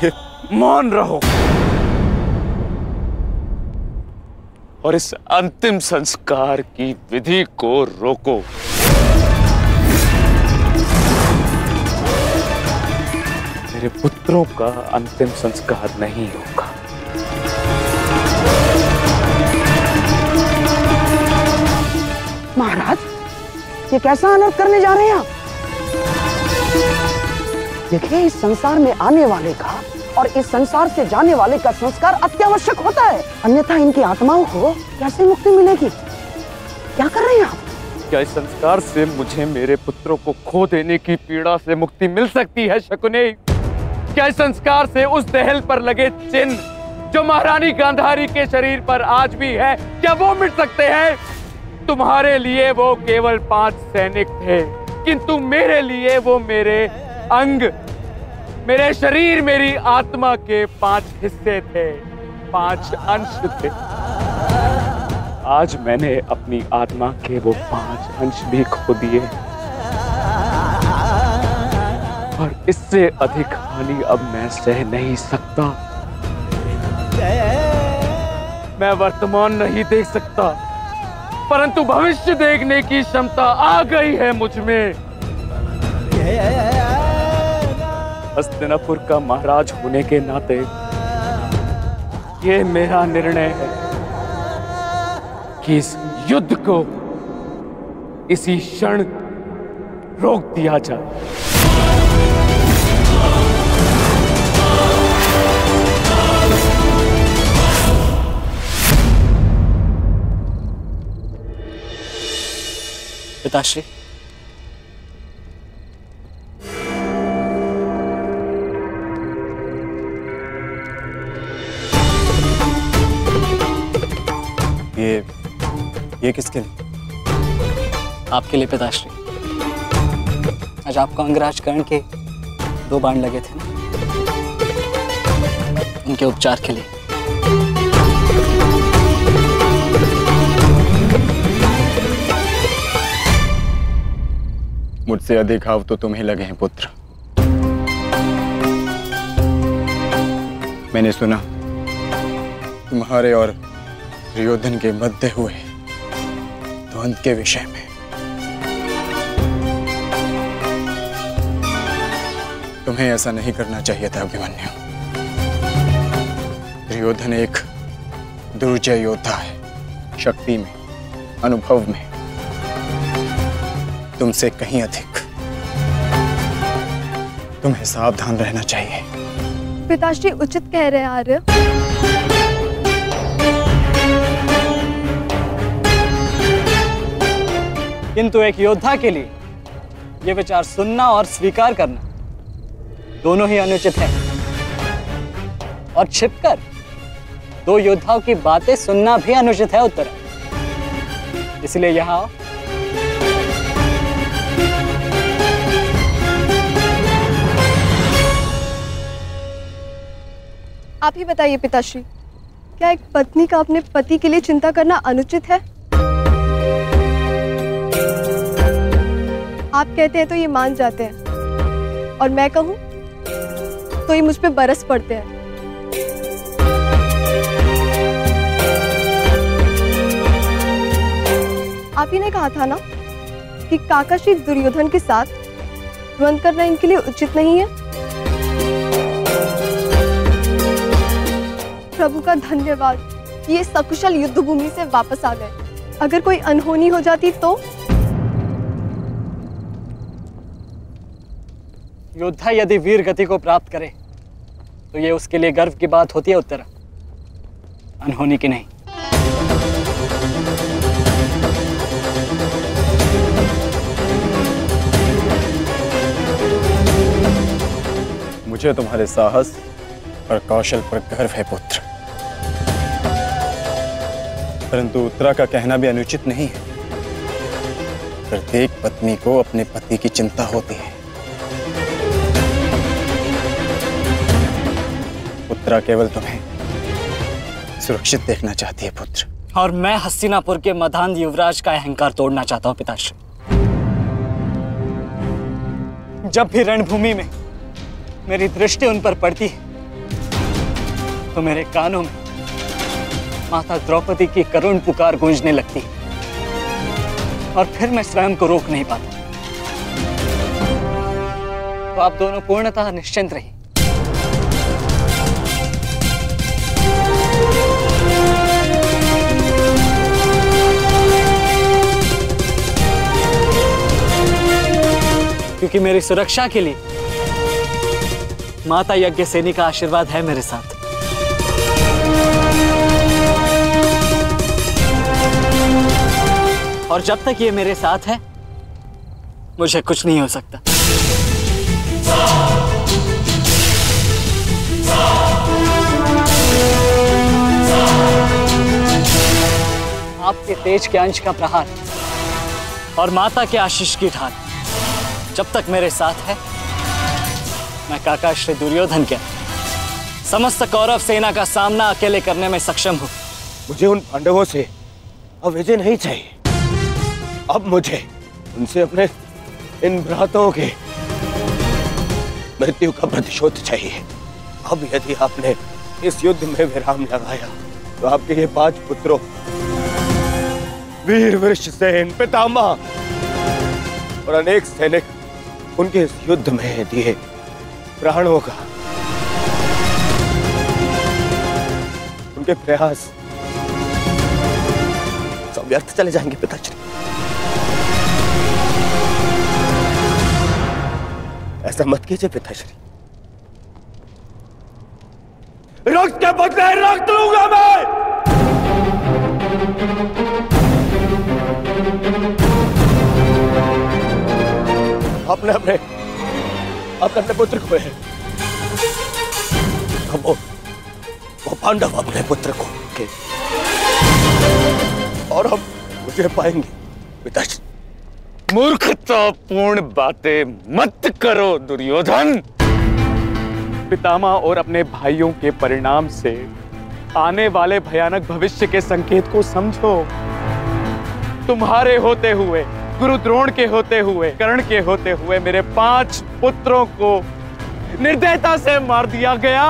ये मौन रहो और इस अंतिम संस्कार की विधि को रोको। मेरे पुत्रों का अंतिम संस्कार नहीं होगा। महाराज, ये कैसा अनर्थ करने जा रहे हैं आप? देखिए, इस संसार में आने वाले का और इस संसार से जाने वाले का संस्कार अत्यावश्यक होता है, अन्यथा इनकी आत्माओं को कैसे मुक्ति मिलेगी? क्या कर रहे हैं आप? क्या इस संस्कार से मुझे मेरे पुत्रों को खो देने की पीड़ा से मुक्ति मिल सकती है शकुनी? क्या इस संस्कार से उस दहल पर लगे चिन्ह जो महारानी गांधारी के शरीर पर आज भी है, क्या वो मिट सकते हैं? तुम्हारे लिए वो केवल 5 सैनिक थे, किंतु मेरे लिए वो मेरे अंग, मेरे शरीर, मेरी आत्मा के 5 हिस्से थे, 5 अंश थे। आज मैंने अपनी आत्मा के वो 5 अंश भी खो दिए और इससे अधिक हानि अब मैं सह नहीं सकता। मैं वर्तमान नहीं देख सकता, परंतु भविष्य देखने की क्षमता आ गई है मुझ में। हस्तिनापुर का महाराज होने के नाते ये मेरा निर्णय है कि इस युद्ध को इसी क्षण रोक दिया जाए। पिताश्री, ये किसके लिए? आपके लिए पिताश्री। आज आपको अंगराज कर्ण के 2 बाण लगे थे ना, उनके उपचार के लिए। मुझसे अधिक घाव तो तुम्हें लगे हैं पुत्र। मैंने सुना तुम्हारे और दुर्योधन के मध्य हुए द्वंद्व के विषय में। तुम्हें ऐसा नहीं करना चाहिए था अभिमन्यु। दुर्योधन एक दुर्जय योद्धा है, शक्ति में, अनुभव में तुमसे कहीं अधिक। तुम्हें सावधान रहना चाहिए। पिताश्री उचित कह रहे हैं आर्य। किंतु एक योद्धा के लिए ये विचार सुनना और स्वीकार करना दोनों ही अनुचित है। और छिपकर दो योद्धाओं की बातें सुनना भी अनुचित है उत्तर। इसलिए यहां आओ। आप ही बताइए पिताश्री, क्या एक पत्नी का अपने पति के लिए चिंता करना अनुचित है? आप कहते हैं तो ये मान जाते हैं, और मैं कहूं तो ये मुझ पे बरस पड़ते हैं। आप ही ने कहा था ना कि काका श्री दुर्योधन के साथ द्वंद्व करना इनके लिए उचित नहीं है। प्रभु का धन्यवाद, ये सकुशल युद्ध भूमि से वापस आ गए। अगर कोई अनहोनी हो जाती तो? योद्धा यदि वीर गति को प्राप्त करे तो ये उसके लिए गर्व की बात होती है उत्तरा, अनहोनी की नहीं। मुझे तुम्हारे साहस और कौशल पर गर्व है पुत्र, परंतु उत्तरा का कहना भी अनुचित नहीं है। प्रत्येक पत्नी को अपने पति की चिंता होती है। उत्तरा केवल तुम्हें सुरक्षित देखना चाहती है पुत्र। और मैं हस्तिनापुर के मधान युवराज का अहंकार तोड़ना चाहता हूं पिताश्री। जब भी रणभूमि में मेरी दृष्टि उन पर पड़ती है तो मेरे कानों में माता द्रौपदी की करुण पुकार गूंजने लगती है, और फिर मैं स्वयं को रोक नहीं पाता। तो आप दोनों पूर्णतः निश्चिंत रहिए। क्योंकि मेरी सुरक्षा के लिए माता यज्ञसेनी का आशीर्वाद है मेरे साथ। और जब तक ये मेरे साथ है मुझे कुछ नहीं हो सकता। आपके तेज के अंश का प्रहार और माता के आशीष की ढाल जब तक मेरे साथ है, मैं काका श्री दुर्योधन के समस्त कौरव सेना का सामना अकेले करने में सक्षम हूं। मुझे उन पांडवों से अब विजय नहीं चाहिए। अब मुझे उनसे अपने इन भ्राताओं के मृत्यु का प्रतिशोध चाहिए। अब यदि आपने इस युद्ध में विराम लगाया तो आपके ये 5 पुत्रों वीर वृषसेन, पितामह और अनेक सैनिक उनके इस युद्ध में दिए प्राणों का, उनके प्रयास सब व्यर्थ चले जाएंगे पिताश्री। ऐसा मत कीजिए पिताश्री। रक्त के बदले रक्त लूंगा मैं। आपने अपने पुत्र को है, वो पांडव अपने पुत्र को के और हम मुझे पाएंगे पिताश्री। मूर्खतापूर्ण बातें मत करो दुर्योधन। पितामह और अपने भाइयों के परिणाम से आने वाले भयानक भविष्य के संकेत को समझो। तुम्हारे होते हुए, गुरु द्रोण के होते हुए, कर्ण के होते हुए मेरे 5 पुत्रों को निर्दयता से मार दिया गया।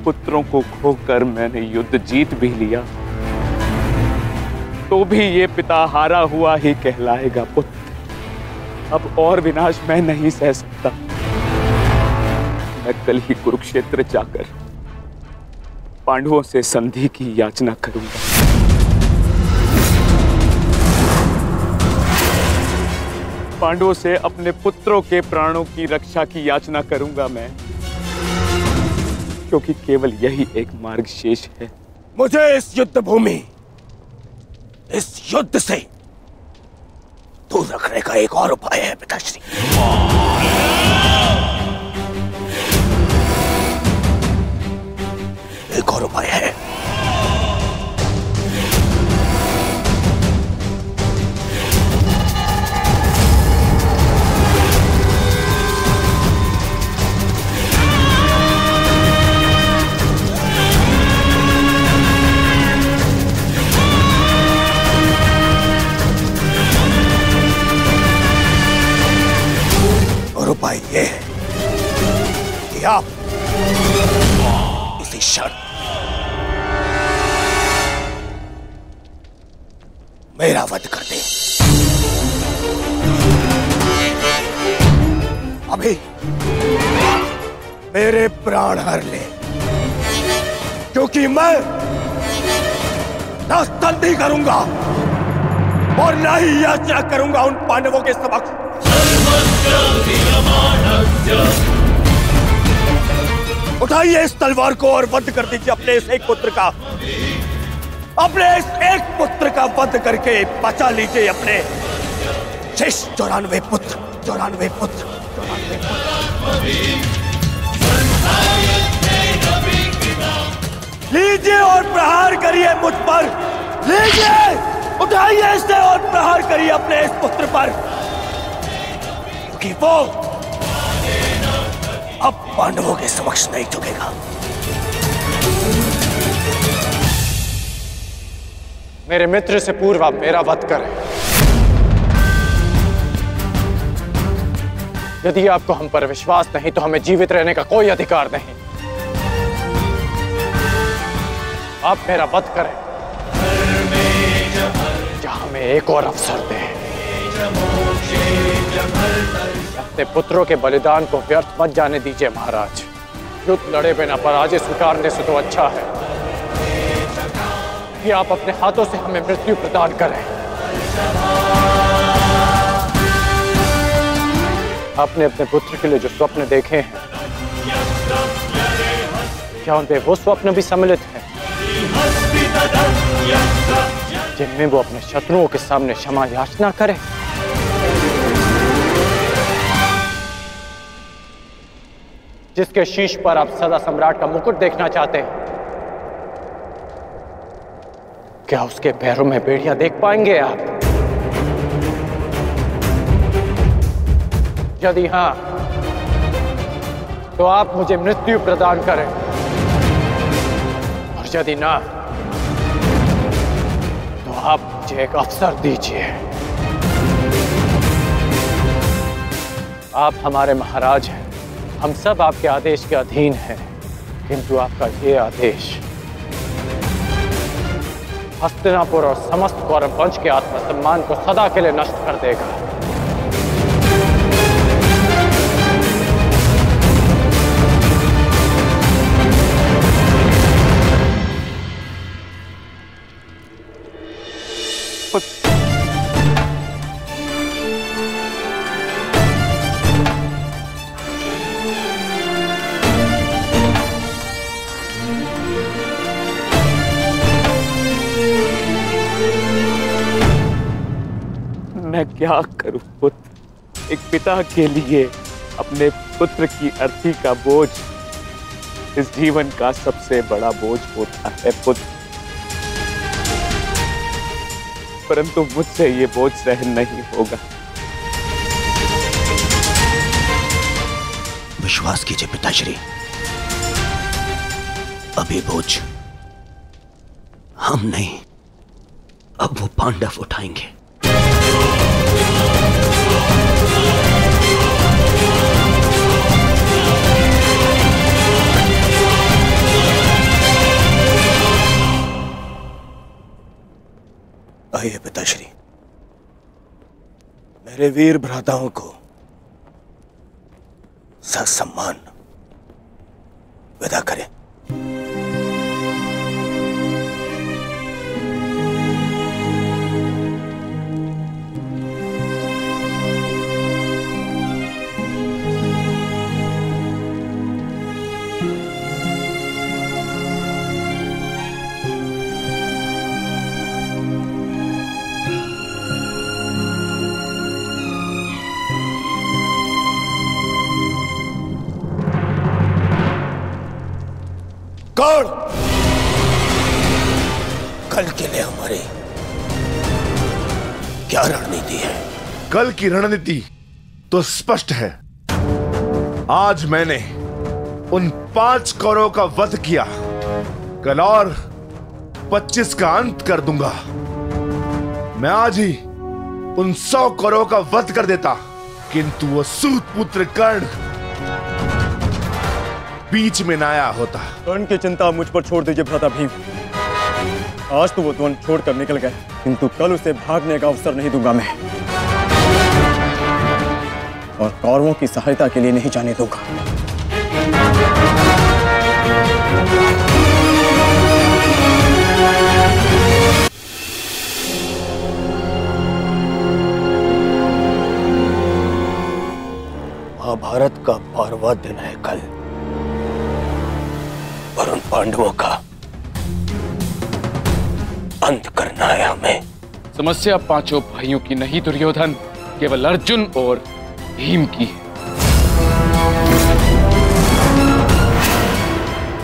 पुत्रों को खोकर मैंने युद्ध जीत भी लिया तो भी ये पिता हारा हुआ ही कहलाएगा पुत्र। अब और विनाश मैं नहीं सह सकता। मैं कल ही कुरुक्षेत्र जाकर पांडवों से संधि की याचना करूंगा। पांडवों से अपने पुत्रों के प्राणों की रक्षा की याचना करूंगा मैं, क्योंकि केवल यही एक मार्ग शेष है। मुझे इस युद्ध भूमि, इस युद्ध से दूर रखने का एक और उपाय है पिताश्री। एक और उपाय है। और उपाय ये है कि आप इसी क्षण मेरा वध कर दें। अभी मेरे प्राण हर ले, क्योंकि मैं न संधि करूंगा और न ही याचना करूंगा उन पांडवों के समक्ष। उठाइए इस तलवार को और वध कर दीजिए अपने इस एक पुत्र का। अपने इस एक पुत्र का वध करके बचा लीजिए अपने शेष 94 पुत्र। 94 पुत्र। लीजिए और प्रहार करिए मुझ पर। लीजिए, उठाइए इसे और प्रहार करिए अपने इस पुत्र पर, क्योंकि वो अब पांडवों के समक्ष नहीं झुकेगा। मेरे मित्र से पूर्व आप मेरा वध करें। यदि आपको हम पर विश्वास नहीं तो हमें जीवित रहने का कोई अधिकार नहीं। आप मेरा वध करें या हमें एक और अवसर दें। अपने पुत्रों के बलिदान को व्यर्थ मत जाने दीजिए महाराज। युद्ध लड़े बिना पराजय स्वीकारने से तो अच्छा है कि आप अपने हाथों से हमें मृत्यु प्रदान करें। आपने अपने पुत्र के लिए जो स्वप्न देखे हैं, क्या उनमें वो स्वप्न भी सम्मिलित हैं जिनमें वो अपने शत्रुओं के सामने क्षमा याचना करे? जिसके शीश पर आप सदा सम्राट का मुकुट देखना चाहते हैं, क्या उसके पैरों में बेड़ियां देख पाएंगे आप? यदि हां, तो आप मुझे मृत्यु प्रदान करें, और यदि ना, तो आप मुझे एक अवसर दीजिए। आप हमारे महाराज हैं, हम सब आपके आदेश के अधीन हैं, किंतु आपका ये आदेश हस्तिनापुर और समस्त कौरव वंश के आत्मसम्मान को सदा के लिए नष्ट कर देगा। मैं क्या करूं पुत्र? एक पिता के लिए अपने पुत्र की अर्थी का बोझ इस जीवन का सबसे बड़ा बोझ होता है पुत्र, परंतु मुझसे ये बोझ सहन नहीं होगा। विश्वास कीजिए पिताश्री, अभी बोझ हम नहीं, अब वो पांडव उठाएंगे। आइए पिताश्री, मेरे वीर भ्राताओं को ससम्मान कर्ण, कल के लिए हमारी क्या रणनीति है? कल की रणनीति तो स्पष्ट है। आज मैंने उन 5 कौरवों का वध किया, कल और 25 का अंत कर दूंगा। मैं आज ही उन 100 कौरवों का वध कर देता, किंतु वो सूत पुत्र कर्ण बीच में न आया होता। कर्ण की चिंता मुझ पर छोड़ दीजिए भ्राता भीम। आज तो वो वन छोड़कर निकल गए, किंतु कल उसे भागने का अवसर नहीं दूंगा मैं, और कौरवों की सहायता के लिए नहीं जाने दूंगा। महाभारत का 12वां दिन है कल, और उन पांडवों का अंत करना है हमें। समस्या पांचों भाइयों की नहीं दुर्योधन, केवल अर्जुन और भीम की है।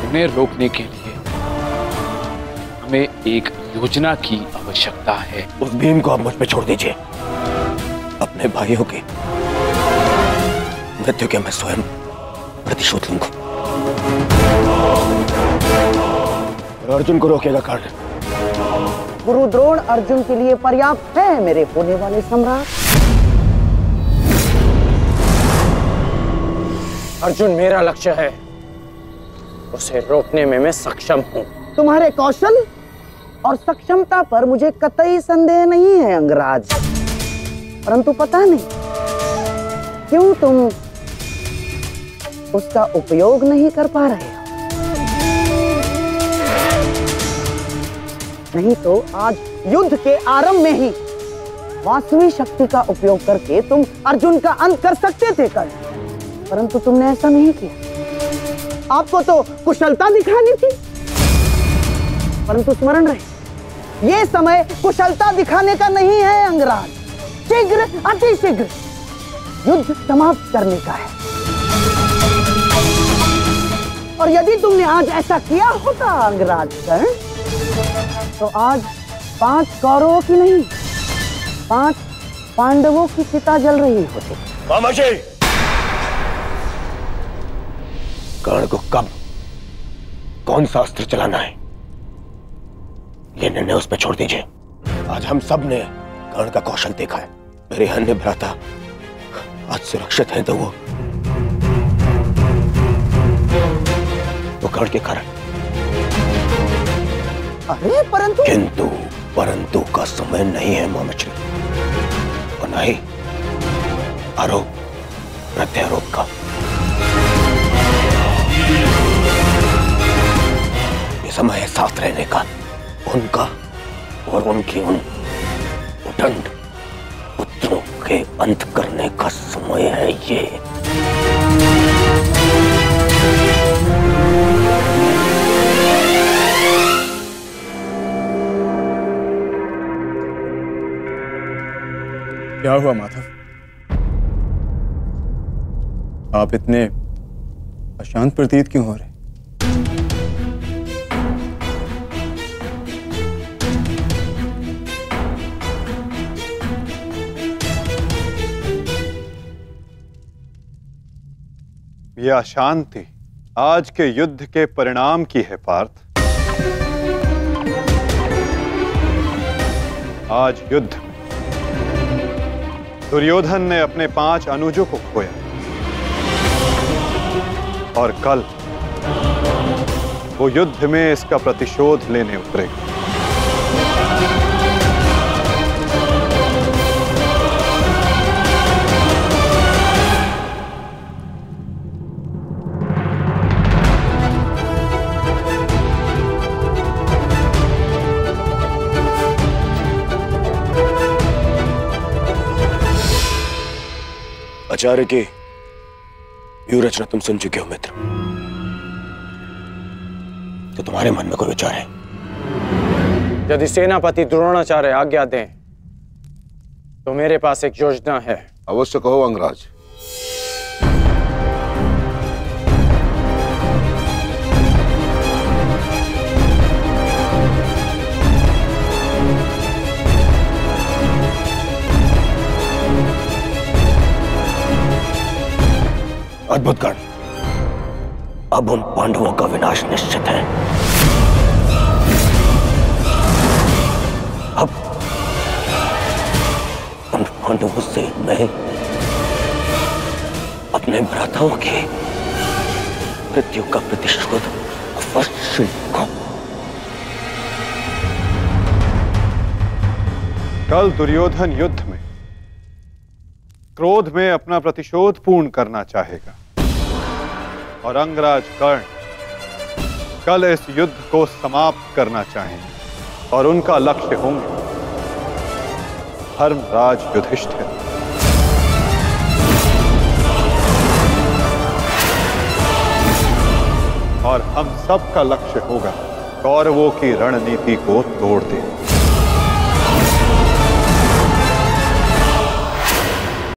उन्हें रोकने के लिए हमें एक योजना की आवश्यकता है। उस भीम को आप मुझ पे छोड़ दीजिए। अपने भाइयों की मृत्यु के मैं स्वयं प्रतिशोध लूंगा। और अर्जुन को रोकेगा कर्ण। गुरु द्रोण अर्जुन के लिए पर्याप्त है मेरे होने वाले सम्राट। अर्जुन मेरा लक्ष्य है, उसे रोकने में मैं सक्षम हूँ। तुम्हारे कौशल और सक्षमता पर मुझे कतई संदेह नहीं है अंगराज, परंतु पता नहीं क्यों तुम उसका उपयोग नहीं कर पा रहे हो। नहीं तो आज युद्ध के आरंभ में ही वास्तविक शक्ति का उपयोग करके तुम अर्जुन का अंत कर सकते थे कल, परंतु तुमने ऐसा नहीं किया। आपको तो कुशलता दिखानी थी, परंतु स्मरण रहे ये समय कुशलता दिखाने का नहीं है अंगराज, शीघ्र अतिशीघ्र युद्ध समाप्त करने का है। और यदि तुमने आज ऐसा किया होता अंगराज कर्ण, तो आज 5 कौरवों की नहीं 5 पांडवों की चिता जल रही होती। मामाजी, कर्ण को कब कौन सा अस्त्र चलाना है ये निर्णय उस पर छोड़ दीजिए। आज हम सब ने कर्ण का कौशल देखा है। मेरे अन्य भ्राता आज सुरक्षित हैं तो वो कर्ण के कारण। अरे परंतु का समय नहीं है मामाजी, और नहीं आरोप प्रत्यारोप का। ये समय है साथ रहने का, उनका और उनकी उन उदंड पुत्रों के अंत करने का समय है ये। क्या हुआ माधव? आप इतने अशांत प्रतीत क्यों हो रहे? यह अशांति आज के युद्ध के परिणाम की है पार्थ। आज युद्ध में दुर्योधन ने अपने 5 अनुजों को खोया, और कल वो युद्ध में इसका प्रतिशोध लेने उतरेगा। आचार्य की व्यूह रचना तुम सुन चुके हो मित्र, तो तुम्हारे मन में कोई विचार है? यदि सेनापति द्रोणाचार्य आज्ञा दें तो मेरे पास एक योजना है। अवश्य कहो अंगराज। अद्भुत कर्ण, अब उन पांडवों का विनाश निश्चित है। अब उन पांडवों से मैं अपने भ्राताओं की मृत्यु का प्रतिशोध अवश्य लूंगा। कल दुर्योधन युद्ध में क्रोध में अपना प्रतिशोध पूर्ण करना चाहेगा और अंगराज कर्ण कल इस युद्ध को समाप्त करना चाहेंगे और उनका लक्ष्य होंगे धर्मराज युधिष्ठिर। और हम सब का लक्ष्य होगा कौरवों की रणनीति को तोड़ दें।